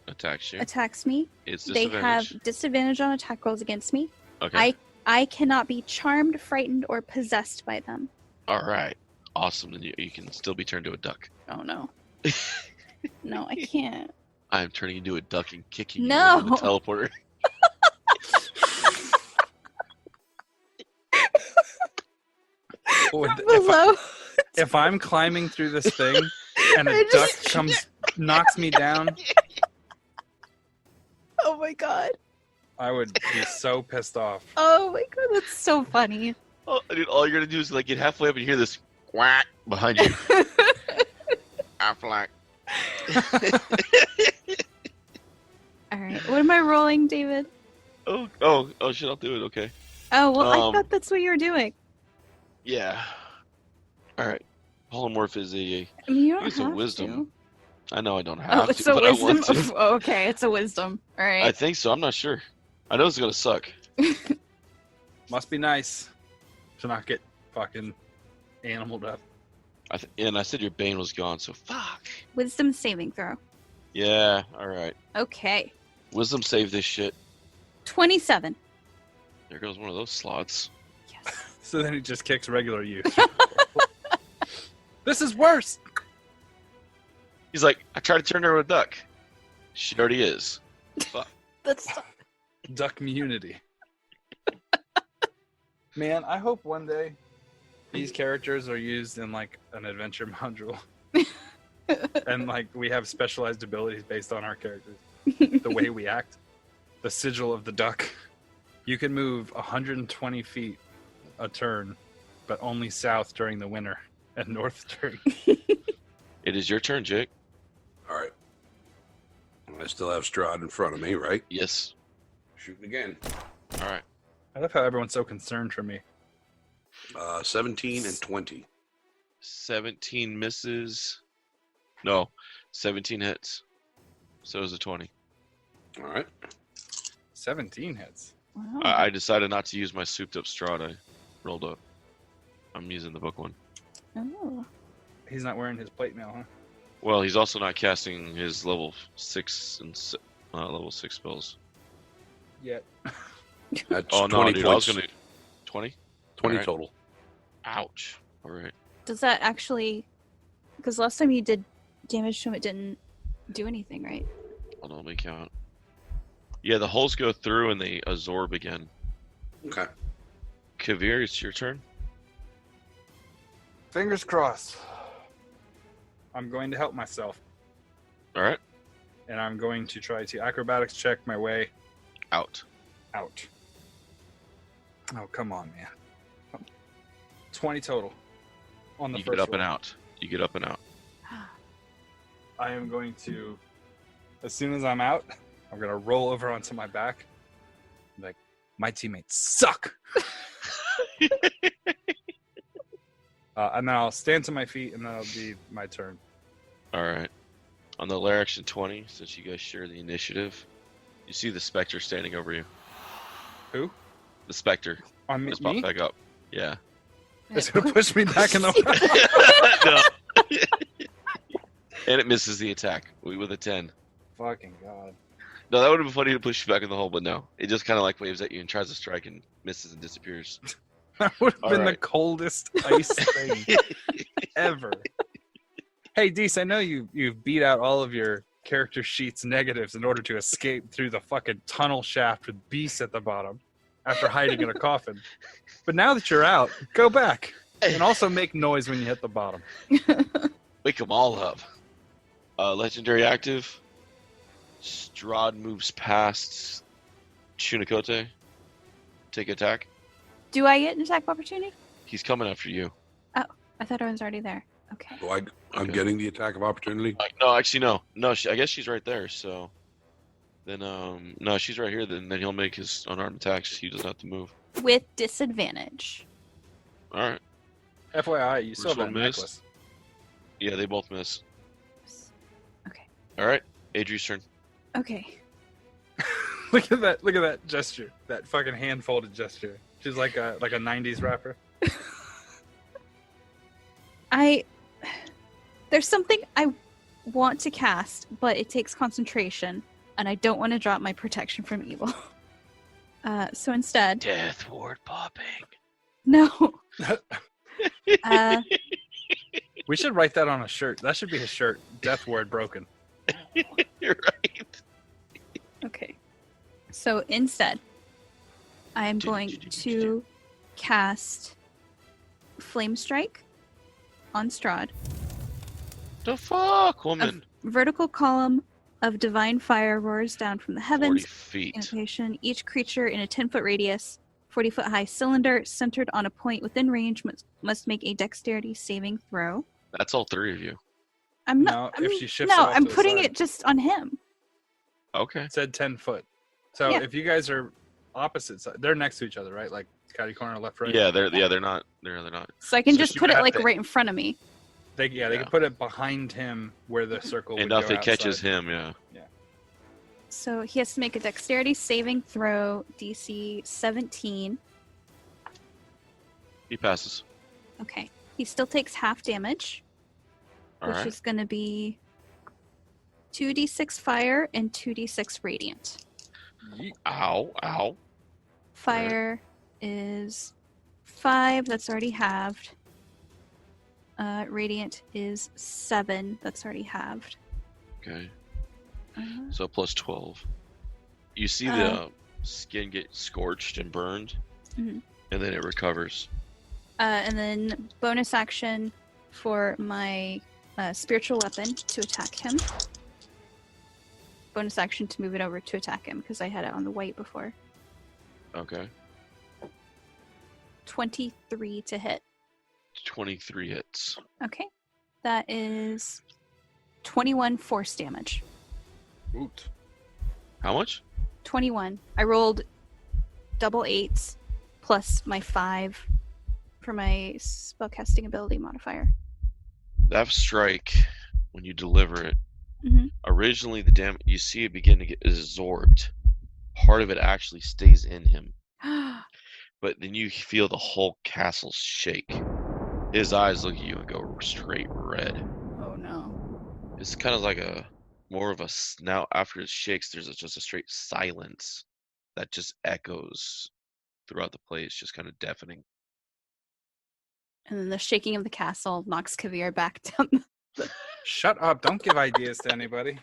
Attacks you. attacks me, It's they disadvantage. have disadvantage on attack rolls against me. Okay. I cannot be charmed, frightened, or possessed by them. Alright. Awesome. Then you can still be turned to a duck. Oh no. No, I can't. I am turning into a duck and kicking No. you with the teleporter. Or From if, below. if I'm climbing through this thing and a I duck just- comes, knocks me down, Oh my god. I would be so pissed off. Oh my god, that's so funny. Oh, dude, all you're gonna do is like get halfway up and hear this quack behind you. Aflac. Alright, what am I rolling, David? oh shit! I'll do it. Okay. Oh, well, I Um, thought that's what you were doing. Yeah. All right. Polymorph is a. I mean, you don't It's a have wisdom. I know I don't to. have Oh, it's to, a but wisdom? I want to. Oh, okay, it's a wisdom. I Alright. think so. I'm not sure. I know it's gonna suck. Must be nice to not get fucking animaled up. And I said your bane was gone, so fuck. Wisdom saving throw. Yeah. All right. Okay. Wisdom save this shit. 27. There goes one of those slots. Yes. So then he just kicks regular you. This is worse. He's like, I tried to turn her into a duck. She already is. Fuck. That's Duck immunity. Man, I hope one day these characters are used in like an adventure module. And like we have specialized abilities based on our characters. The way we act. The sigil of the duck. You can move 120 feet a turn, but only south during the winter and north during. It is your turn, Jake. All right. I still have Strahd in front of me, right? Yes. Shooting again. All right. I love how everyone's so concerned for me. 17 and 20. 17 misses. No, 17 hits. So is a 20. All right. 17 hits. wow. I decided not to use my souped up Strahd. I rolled up. I'm using the book one. Oh. He's not wearing his plate mail, huh? Well, he's also not casting his level 6 and level 6 spells. yet. That's Oh no, 20 dude! I was points. gonna 20. 20 Alright. total. Ouch! All right. Does that actually? Because last time you did damage to him, it didn't do anything, right? Hold on, let me count. Yeah, the holes go through and they absorb again. Okay. Kavir, it's your turn. Fingers crossed. I'm going to help myself, All right. and I'm going to try to acrobatics check my way Out. out. Oh, come on, man. 20 total on the You first get up and roll. out. You get up and out. I am going to, as soon as I'm out, I'm going to roll over onto my back. Like, my teammates suck. And then I'll stand to my feet, and that'll be my turn. All right. On the Larix and 20, since you guys share the initiative, you see the Spectre standing over you. Who? The Spectre. On me? Let's pop back up. Yeah. It's going to push me back in the No. And it misses the attack with a 10. Fucking God. No, that would have been funny to push you back in the hole, but no. It just kind of like waves at you and tries to strike and misses and disappears. That would have All been the right. coldest ice thing ever. Hey, Deese, I know you've beat out all of your character sheets negatives in order to escape through the fucking tunnel shaft with beasts at the bottom after hiding in a coffin. But now that you're out, go back. And also make noise when you hit the bottom. Wake them all up. Legendary active. Strahd moves past Chunikote. Take attack. Do I get an attack of opportunity? He's coming after you. I thought I was already there. Okay. So I'm Okay. getting the attack of opportunity. No, actually, no. No, I guess she's right there, so... Then, no, she's right here, then he'll make his unarmed attacks. He doesn't have to move. With disadvantage. Alright. FYI, you still Which have that one missed? necklace. Yeah, they both miss. Okay. Alright, Adri's turn. Okay. Look at that gesture. That fucking hand-folded gesture. She's like a 90s rapper. There's something I want to cast, but it takes concentration, and I don't want to drop my protection from evil. So instead, Death ward popping. no. We should write that on a shirt. That should be his shirt. Death word broken. You're right. Okay. So instead, I am going to cast Flame Strike on Strahd. The fuck, woman? Vertical column of divine fire roars down from the 40 heavens. feet. Invocation. Each creature in a 10-foot radius, 40-foot high cylinder centered on a point within range must make a dexterity saving throw. That's all three of you. I'm No, not. if I'm, she shifts it no, off I'm to the putting side. it just on him. Okay. It said 10 foot. So Yeah. if you guys are opposite side, they're next to each other, right? Like catty corner, left, right. Yeah, they're not. They're not. So I can So just she put would it have like to- right in front of me. They Yeah. can put it behind him where the circle would Enough go it catches outside. him, yeah. So he has to make a dexterity saving throw, DC 17. He passes. Okay. He still takes half damage, All which right. is going to be 2d6 fire and 2d6 radiant. Yeet. Ow, ow. Fire is 5. That's already halved. Radiant is 7. That's already halved. Okay. Uh, So plus 12. You see the skin get scorched and burned, Mhm. and then it recovers. and then bonus action for my spiritual weapon to attack him. Bonus action to move it over to attack him because I had it on the white before. Okay. 23 to hit. 23 hits. Okay. That is 21 force damage. Oot. How much? 21. I rolled double 8s plus my 5 for my spellcasting ability modifier. That strike, when you deliver it, Mhm. originally the damage, you see it begin to get absorbed. Part of it actually stays in him. But then you feel the whole castle shake. His eyes look at you and go straight red. Oh no. It's kind of like more of a now after it shakes, there's just a straight silence that just echoes throughout the place, just kind of deafening. And then the shaking of the castle knocks Kavir back down. Shut up! Don't give ideas to anybody.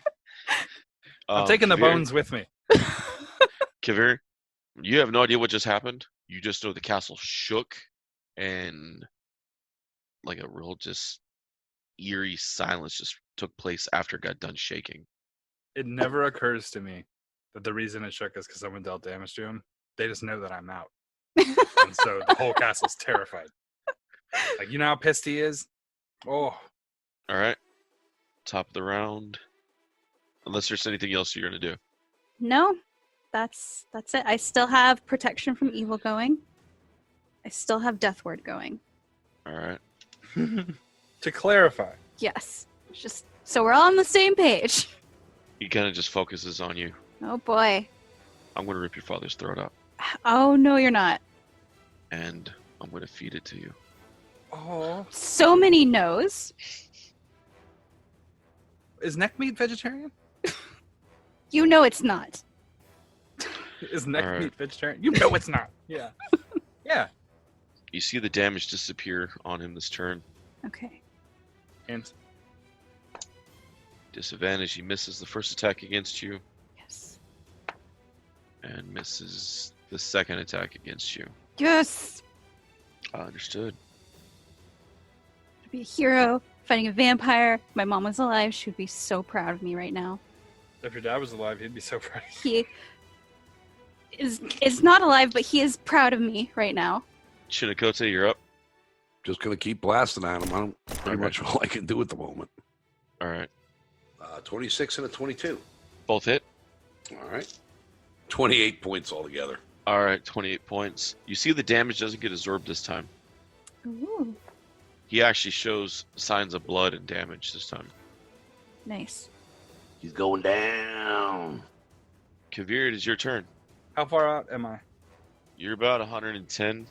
I'm taking the Kavir- bones with me. Kavir, you have no idea what just happened. You just know the castle shook, and like a real just eerie silence just took place after it got done shaking. It never occurs to me that the reason it shook is because someone dealt damage to him. They just know that I'm out, and so the whole castle's terrified. Like, you know how pissed he is? Oh, All right, top of the round. Unless there's anything else you're gonna do. No, that's it. I still have protection from evil going. I still have death ward going. All right. to clarify, Yes, just so we're all on the same page. He kind of just focuses on you. Oh boy. I'm gonna rip your father's throat out, Oh no, you're not. and I'm gonna feed it to you. oh, So many no's. is neck meat vegetarian? You know it's not. Is neck Alright. meat vegetarian? You know it's not. Yeah, yeah. You see the damage disappear on him this turn. Okay. And Disadvantage. He misses the first attack against you, Yes. and misses the second attack against you. Yes. Understood. To be a hero, fighting a vampire. If my mom was alive, she would be so proud of me right now. if your dad was alive, he'd be so proud of you. He is not alive, but he is proud of me right now. Shinnekote, you're up. Just gonna keep blasting at him. I don't pretty Okay. much all I can do at the moment. All right. 26 and a 22. Both hit. All right. 28 points altogether. All right, 28 points. You see the damage doesn't get absorbed this time. Ooh, He actually shows signs of blood and damage this time. nice. He's going down. Kavir, it is your turn. How far out am I? You're about 110,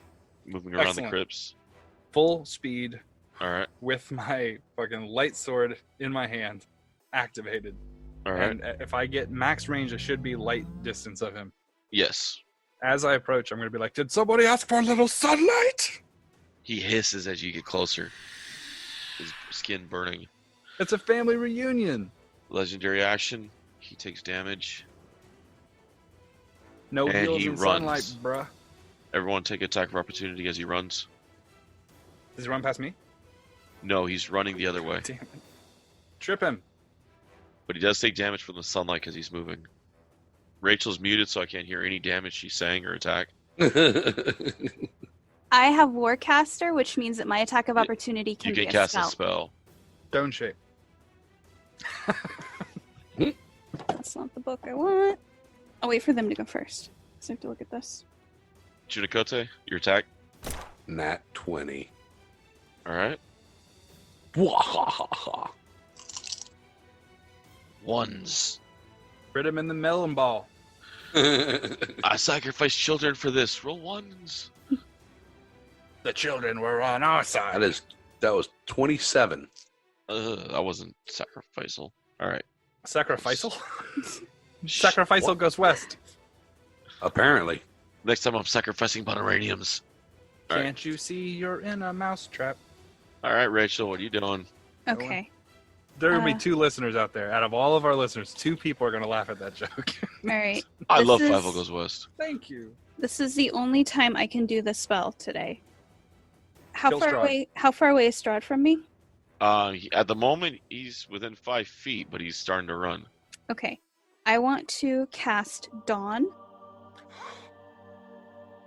moving around the Excellent. crypts. Full speed All right, with my fucking light sword in my hand, activated. all right. And if I get max range, I should be light distance of him. Yes. As I approach, I'm going to be like, "Did somebody ask for a little sunlight?" He hisses as you get closer, his skin burning. It's a family reunion. Legendary action. He takes damage. No And heals he in sunlight, runs. bruh. Everyone take attack of opportunity as he runs. Does he run past me? No, he's running the other way. Damn it. Trip him. But he does take damage from the sunlight because he's moving. Rachel's muted, so I can't hear any damage she's saying or attack. I have Warcaster, which means that my attack of opportunity can You be can a cast spell. a spell. Stone shape. That's not the book I want. I'll wait for them to go first. So I have to look at this. Junikote, your attack. Nat 20. All right. Wahahaha. Ones. Crit him in the melon ball. I sacrifice children for this. Roll ones. The children were on our side. That was 27. I wasn't sacrificial. All right. Sacrificial? Sacrificial goes west. Apparently. Next time I'm sacrificing Bonaraniums. All right. Can't you see you're in a mousetrap? All right, Rachel, what are you doing? Okay. There are going to Uh. be 2 listeners out there. Out of all of our listeners, 2 people are going to laugh at that joke. All right. I This love is- Five Goes West. Thank you. This is the only time I can do this spell today. How Kill far Strahd. away? How far away is Strahd from me? At the moment, he's within 5 feet, but he's starting to run. Okay. I want to cast Dawn.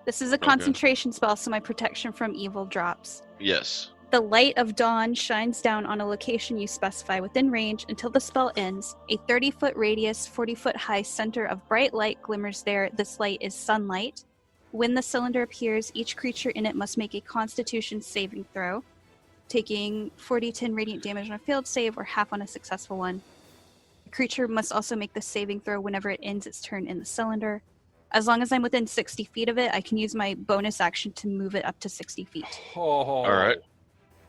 This is a concentration spell, so my protection from evil drops. Yes. The light of dawn shines down on a location you specify within range until the spell ends. A 30-foot radius, 40-foot high center of bright light glimmers there. This light is sunlight. When the cylinder appears, each creature in it must make a Constitution saving throw, taking 4d10 radiant damage on a failed save or half on a successful one. The creature must also make the saving throw whenever it ends its turn in the cylinder. As long as I'm within 60 feet of it, I can use my bonus action to move it up to 60 feet. Oh, All right.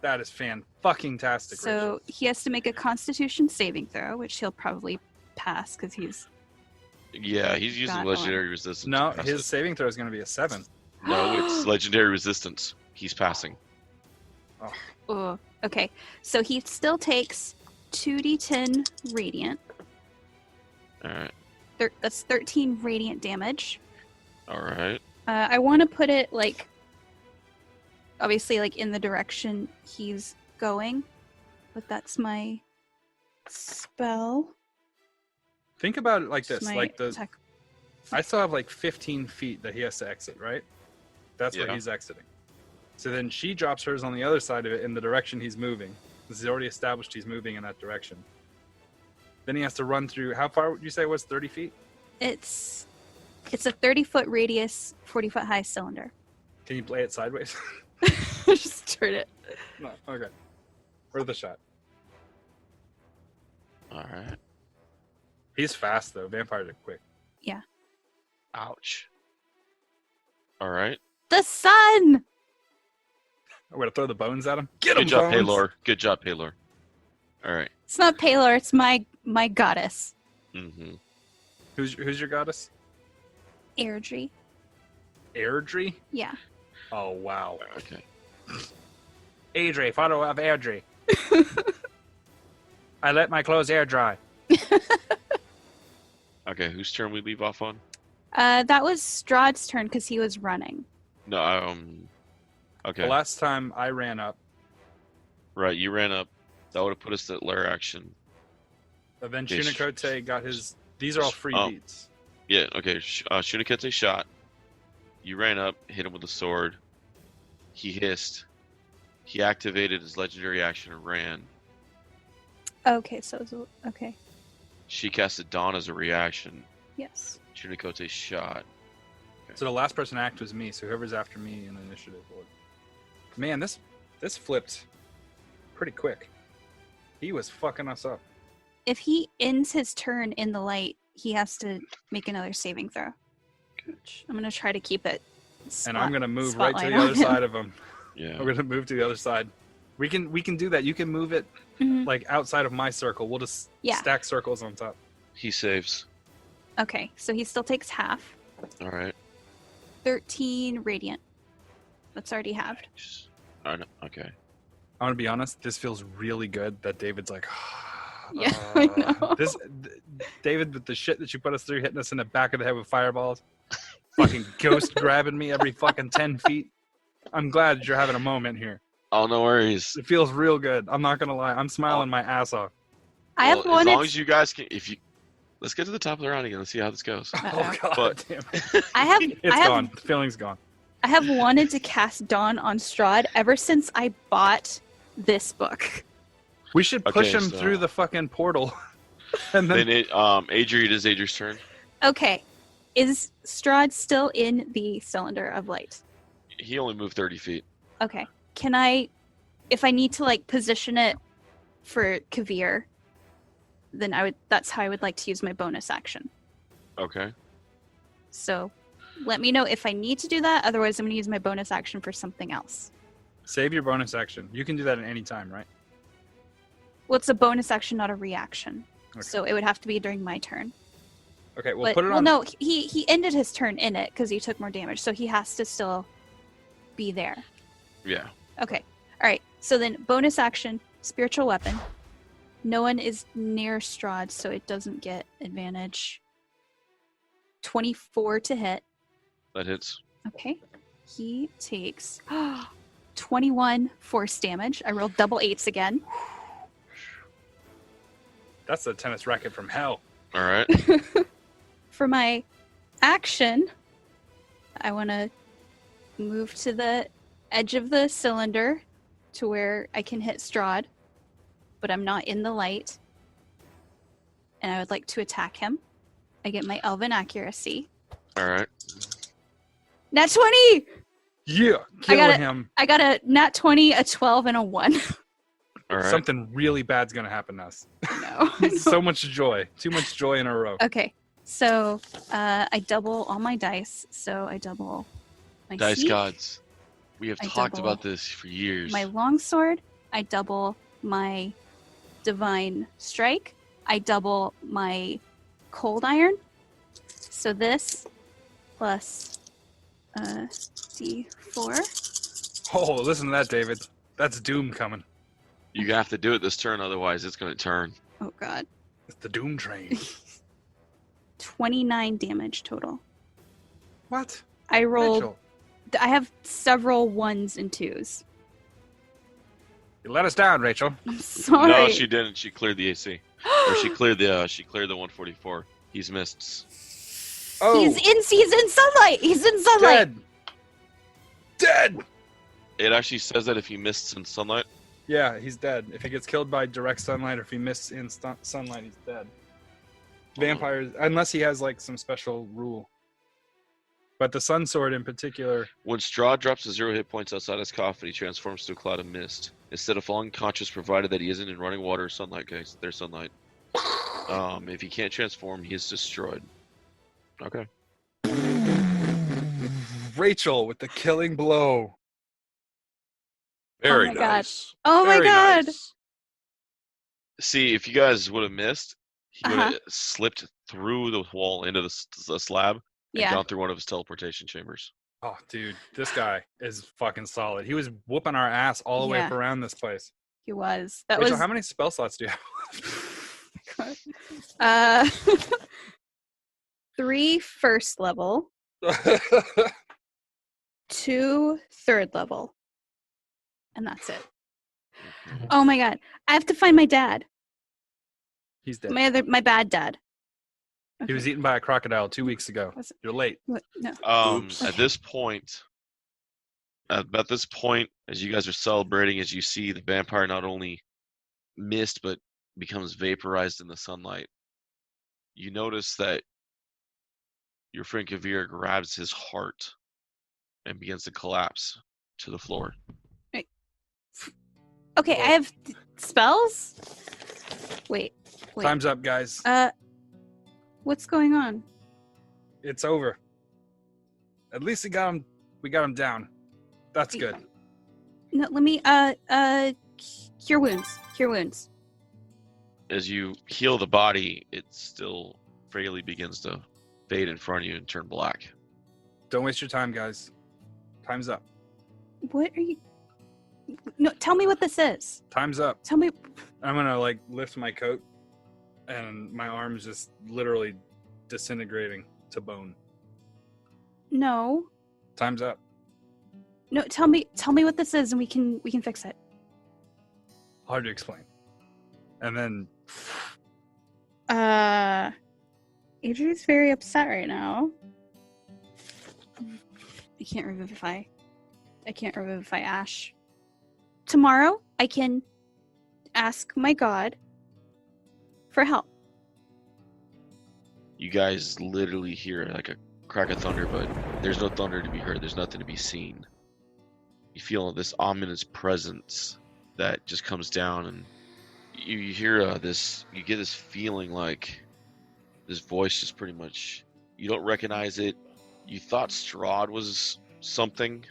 That is fan-fucking-tastic, So Rachel. he has to make a Constitution saving throw, which he'll probably pass because he's Yeah, he's using Got legendary resistance. to No, pass his it. saving throw is going to be a 7. No, it's legendary resistance. He's passing. Oh, okay. So he still takes 2d10 radiant. All right. That's 13 radiant damage. All right. I want to put it like, obviously, like in the direction he's going, but that's my spell. Think about it like It's this. my Like attack. I still have like 15 feet that he has to exit, right? That's where Yeah. he's exiting. So then she drops hers on the other side of it in the direction he's moving. This is already established he's moving in that direction. Then he has to run through. How far would you say it was? 30 feet? It's a 30-foot radius, 40-foot high cylinder. Can you play it sideways? Just turn it. No. Okay. Worth a shot. All right. He's fast though. Vampires are quick. Ouch. All right. The sun! I'm gonna throw the bones at him. Get Good him, job, bones! Paylor. Good job, Paylor. All right. It's not Paylor, it's my goddess. Mm-hmm. Who's your goddess? Airdrie. Airdrie? Yeah. Oh wow. Okay. Airdrie, follow of Airdrie. I let my clothes air dry. Okay. Whose turn we leave off on? That was Strahd's turn because he was running. No. Okay. The last time I ran up, Right. You ran up. That would have put us at lair action. but then Okay, Shunakote got his. These are all free Oh. beats. Yeah. Okay. Shunikete shot. You ran up, hit him with a sword. He hissed. He activated his legendary action and ran. Okay, so it was, okay. She casted Dawn as a reaction. Yes. Shunikete shot. So the last person to act was me. So whoever's after me in the initiative board. Man, this flipped pretty quick. He was fucking us up. If he ends his turn in the light, he has to make another saving throw. Which I'm gonna try to keep it. And I'm gonna move right to spotlight the on other him. side of him. Yeah. I'm gonna move to the other side. We can do that. You can move it Mhm. like outside of my circle. We'll just Yeah. stack circles on top. He saves. Okay, so he still takes half. All right. 13 radiant. That's already halved. All right. Okay. I want to be honest. This feels really good that David's like. Yeah, I know. David, with the shit that you put us through, hitting us in the back of the head with fireballs, fucking ghost grabbing me every fucking 10 feet. I'm glad you're having a moment here. Oh, no worries. It feels real good. I'm not gonna lie. I'm smiling my ass off. I have Well, one. as long as you guys can, let's get to the top of the round again. Let's see how this goes. Oh god But- damn it. I have. It's I have. gone. The feeling's gone. I have wanted to cast Dawn on Strahd ever since I bought this book. We should push Okay, him so- through the fucking portal. And then Then Adri, it is Adri's turn. Okay, is Strahd still in the cylinder of light? He only moved 30 feet. Okay, can I, if I need to like position it for Kavir, then that's how I would like to use my bonus action. Okay. So let me know if I need to do that. Otherwise, I'm going to use my bonus action for something else. save your bonus action. You can do that at any time, right? Well, it's a bonus action, not a reaction. Okay. So it would have to be during my turn. Okay, well But, put it well, on. no, he ended his turn in it because he took more damage. So he has to still be there. Yeah. Okay. All right. So then bonus action, spiritual weapon. No one is near Strahd, so it doesn't get advantage. 24 to hit. That hits. Okay. He takes 21 force damage. I rolled double 8s again. That's a tennis racket from hell. All right. For my action, I want to move to the edge of the cylinder to where I can hit Strahd, but I'm not in the light. And I would like to attack him. I get my elven accuracy. All right. Nat 20! Yeah, got killing it. him. I got a nat 20, a 12, and a 1. All right. Something really bad's gonna happen to us. No. So much joy. Too much joy in a row. Okay. So I double all my dice. So I double my Dice sneak, gods. We have I talked double about this for years. my longsword. I double my divine strike. I double my cold iron. So this plus D4. Oh, listen to that, David. That's doom coming. You have to do it this turn, otherwise it's going to turn. Oh god. It's the doom train. 29 damage total. What? I rolled. Rachel, I have several 1s and 2s. you let us down, Rachel. I'm sorry. No, she didn't. She cleared the AC. Or she cleared the 144. He's missed. Oh, He's in sunlight. He's in sunlight. Dead. It actually says that if he missed in sunlight. Yeah, he's dead. If he gets killed by direct sunlight or if he missed in sunlight, he's dead. Vampires, unless he has like some special rule. But the sun sword in particular. When Strahd drops to 0 hit points outside his coffin, he transforms to a cloud of mist. Instead of falling unconscious, provided that he isn't in running water or sunlight, guys. There's sunlight. If he can't transform, he is destroyed. Okay. Rachel with the killing blow. Very my God. nice. Oh my Very god. nice. See, if you guys would have missed, he would Uh-huh. have slipped through the wall into the slab and Yeah. gone through one of his teleportation chambers. Oh, dude, this guy is fucking solid. He was whooping our ass all the way up Yeah. around this place. He was. That Rachel, was. how many spell slots do you uh, 3 first level, have? 2 third level, and that's it. Oh my god! I have to find my dad. He's dead. My bad dad. He was eaten by a crocodile 2 weeks ago. Was it- You're late. What? No. Oops. At this point, as you guys are celebrating, as you see the vampire not only mist but becomes vaporized in the sunlight, you notice that your friend Kavir grabs his heart and begins to collapse to the floor. Okay, I have spells. Wait. Time's up, guys. What's going on? It's over. At least we got him down. That's good. No, let me cure wounds. Cure wounds. As you heal the body, it still frailly begins to fade in front of you and turn black. Don't waste your time, guys. Time's up. What are you? No, tell me what this is. Time's up. Tell me. I'm gonna like lift my coat, and my arm's just literally disintegrating to bone. No. Time's up. No, tell me what this is, and we can fix it. Hard to explain. And then Adrian's very upset right now. I can't revivify Ash. Tomorrow, I can ask my god for help. You guys literally hear like a crack of thunder, but there's no thunder to be heard. There's nothing to be seen. You feel this ominous presence that just comes down, and you hear you get this feeling like this voice is pretty much, you don't recognize it. You thought Strahd was something.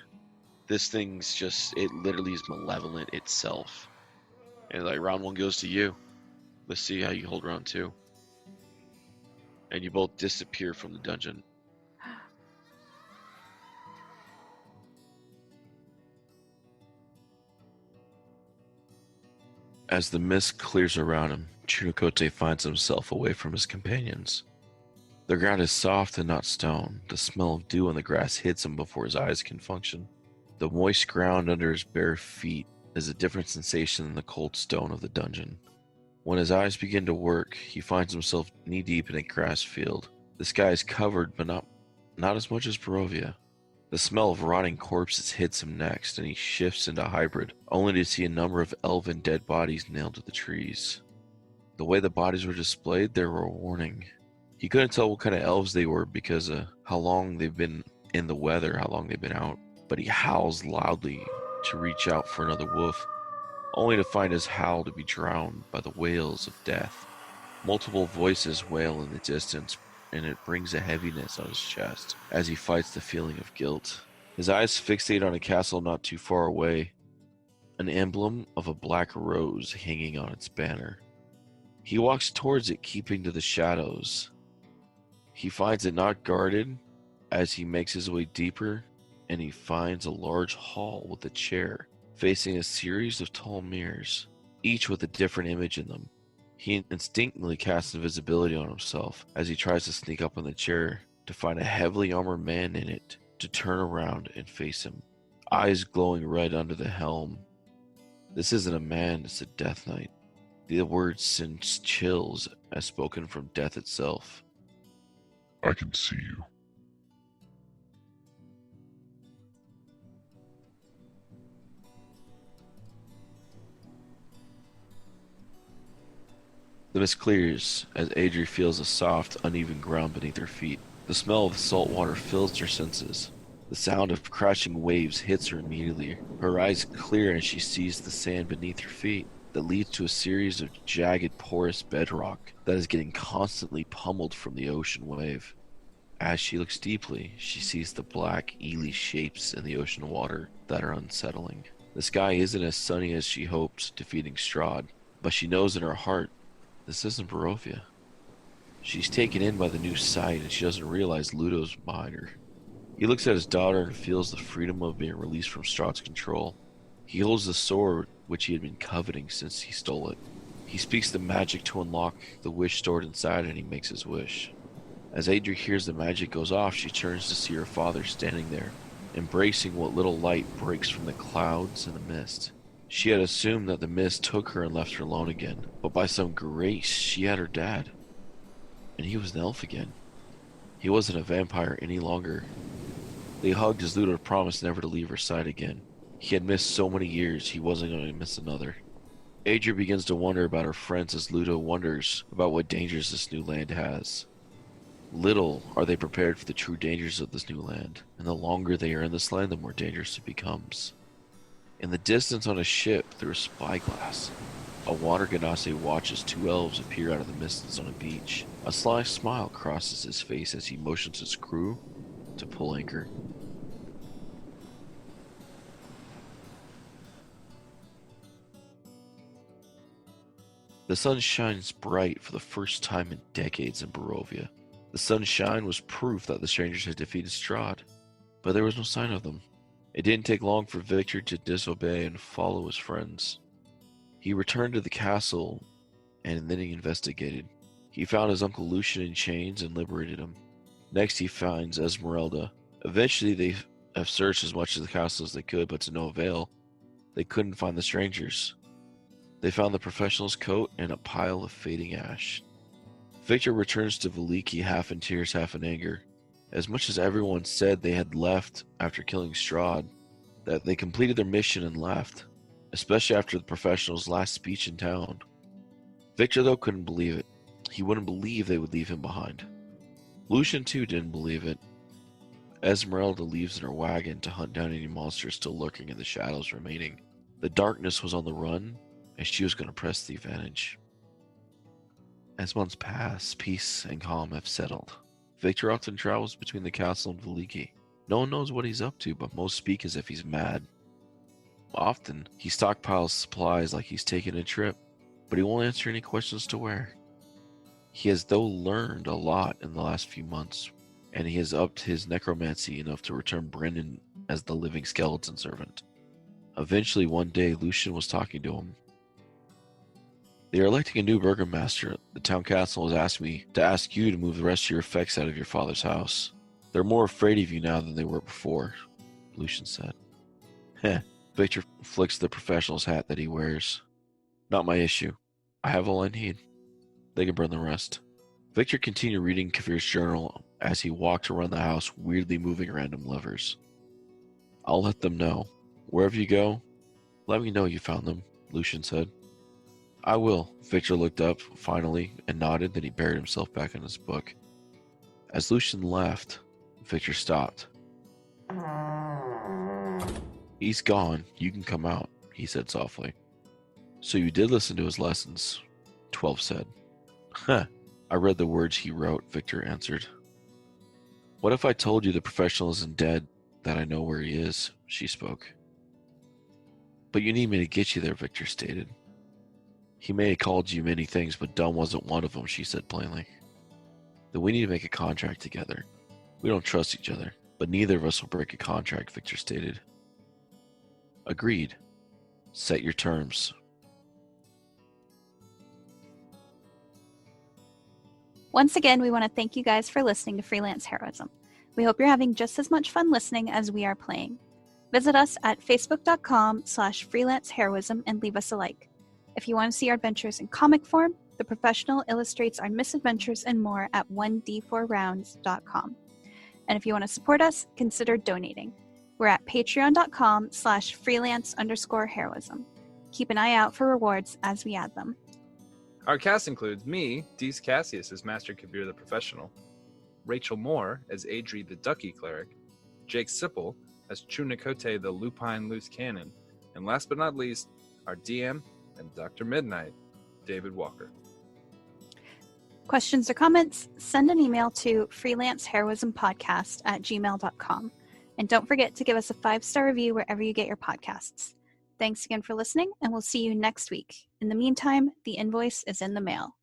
This thing's just, it literally is malevolent itself. And like, round 1 goes to you. Let's see how you hold round 2. And you both disappear from the dungeon. As the mist clears around him, Chinokote finds himself away from his companions. The ground is soft and not stone. The smell of dew on the grass hits him before his eyes can function. The moist ground under his bare feet is a different sensation than the cold stone of the dungeon. When his eyes begin to work, he finds himself knee-deep in a grass field. The sky is covered, but not as much as Barovia. The smell of rotting corpses hits him next, and he shifts into hybrid, only to see a number of elven dead bodies nailed to the trees. The way the bodies were displayed, they were a warning. He couldn't tell what kind of elves they were because of how long they've been in the weather, how long they've been out. But he howls loudly to reach out for another wolf, only to find his howl to be drowned by the wails of death. Multiple voices wail in the distance, and it brings a heaviness on his chest as he fights the feeling of guilt. His eyes fixate on a castle not too far away, an emblem of a black rose hanging on its banner. He walks towards it, keeping to the shadows. He finds it not guarded as he makes his way deeper, and he finds a large hall with a chair facing a series of tall mirrors, each with a different image in them. He instinctively casts invisibility on himself as he tries to sneak up on the chair to find a heavily armored man in it to turn around and face him, eyes glowing red under the helm. This isn't a man, it's a Death Knight. The words send chills as spoken from death itself. I can see you. The mist clears as Adri feels the soft, uneven ground beneath her feet. The smell of salt water fills her senses. The sound of crashing waves hits her immediately. Her eyes clear as she sees the sand beneath her feet that leads to a series of jagged, porous bedrock that is getting constantly pummeled from the ocean wave. As she looks deeply, she sees the black, eely shapes in the ocean water that are unsettling. The sky isn't as sunny as she hoped, defeating Strahd, but she knows in her heart this isn't Barovia. She's taken in by the new sight, and she doesn't realize Ludo's behind her. He looks at his daughter and feels the freedom of being released from Strahd's control. He holds the sword which he had been coveting since he stole it. He speaks the magic to unlock the wish stored inside, and he makes his wish. As Adri hears the magic goes off, she turns to see her father standing there, embracing what little light breaks from the clouds and the mist. She had assumed that the mist took her and left her alone again, but by some grace, she had her dad. And he was an elf again. He wasn't a vampire any longer. They hugged as Ludo promised never to leave her side again. He had missed so many years, he wasn't going to miss another. Adria begins to wonder about her friends as Ludo wonders about what dangers this new land has. Little are they prepared for the true dangers of this new land, and the longer they are in this land, the more dangerous it becomes. In the distance on a ship through a spyglass, a water genasi watches two elves appear out of the mists on a beach. A sly smile crosses his face as he motions his crew to pull anchor. The sun shines bright for the first time in decades in Barovia. The sunshine was proof that the strangers had defeated Strahd, but there was no sign of them. It didn't take long for Victor to disobey and follow his friends. He returned to the castle, and then he investigated. He found his Uncle Lucian in chains and liberated him. Next he finds Esmeralda. Eventually they have searched as much of the castle as they could, but to no avail. They couldn't find the strangers. They found the professional's coat and a pile of fading ash. Victor returns to Veliki half in tears, half in anger. As much as everyone said they had left after killing Strahd, that they completed their mission and left, especially after the professional's last speech in town. Victor, though, couldn't believe it. He wouldn't believe they would leave him behind. Lucian, too, didn't believe it. Esmeralda leaves in her wagon to hunt down any monsters still lurking in the shadows remaining. The darkness was on the run, and she was going to press the advantage. As months pass, peace and calm have settled. Victor often travels between the castle and Veliki. No one knows what he's up to, but most speak as if he's mad. Often, he stockpiles supplies like he's taking a trip, but he won't answer any questions to where. He has though learned a lot in the last few months, and he has upped his necromancy enough to return Brennan as the living skeleton servant. Eventually, one day, Lucian was talking to him. They are electing a new burgomaster. The town council has asked me to ask you to move the rest of your effects out of your father's house. They're more afraid of you now than they were before, Lucian said. Heh. Victor flicks the professional's hat that he wears. Not my issue. I have all I need. They can burn the rest. Victor continued reading Kafir's journal as he walked around the house, weirdly moving random levers. I'll let them know. Wherever you go, let me know you found them, Lucian said. I will. Victor looked up, finally, and nodded, then he buried himself back in his book. As Lucian left, Victor stopped. He's gone. You can come out, he said softly. So you did listen to his lessons, 12 said. Huh. I read the words he wrote, Victor answered. What if I told you the professional isn't dead, that I know where he is, she spoke. But you need me to get you there, Victor stated. He may have called you many things, but dumb wasn't one of them, she said plainly. then we need to make a contract together. We don't trust each other, but neither of us will break a contract, Victor stated. Agreed. Set your terms. Once again, we want to thank you guys for listening to Freelance Heroism. We hope you're having just as much fun listening as we are playing. Visit us at facebook.com/freelanceheroism and leave us a like. If you want to see our adventures in comic form, The Professional illustrates our misadventures and more at 1d4rounds.com. And if you want to support us, consider donating. We're at patreon.com/freelance_heroism. Keep an eye out for rewards as we add them. Our cast includes me, Dees Cassius as Master Kabir the Professional, Rachel Moore as Adri the Ducky Cleric, Jake Sipple as Chunikote the Lupine Loose Cannon, and last but not least, our DM and Dr. Midnight, David Walker. Questions or comments? Send an email to freelanceheroismpodcast@gmail.com. And don't forget to give us a 5-star review wherever you get your podcasts. Thanks again for listening, and we'll see you next week. In the meantime, the invoice is in the mail.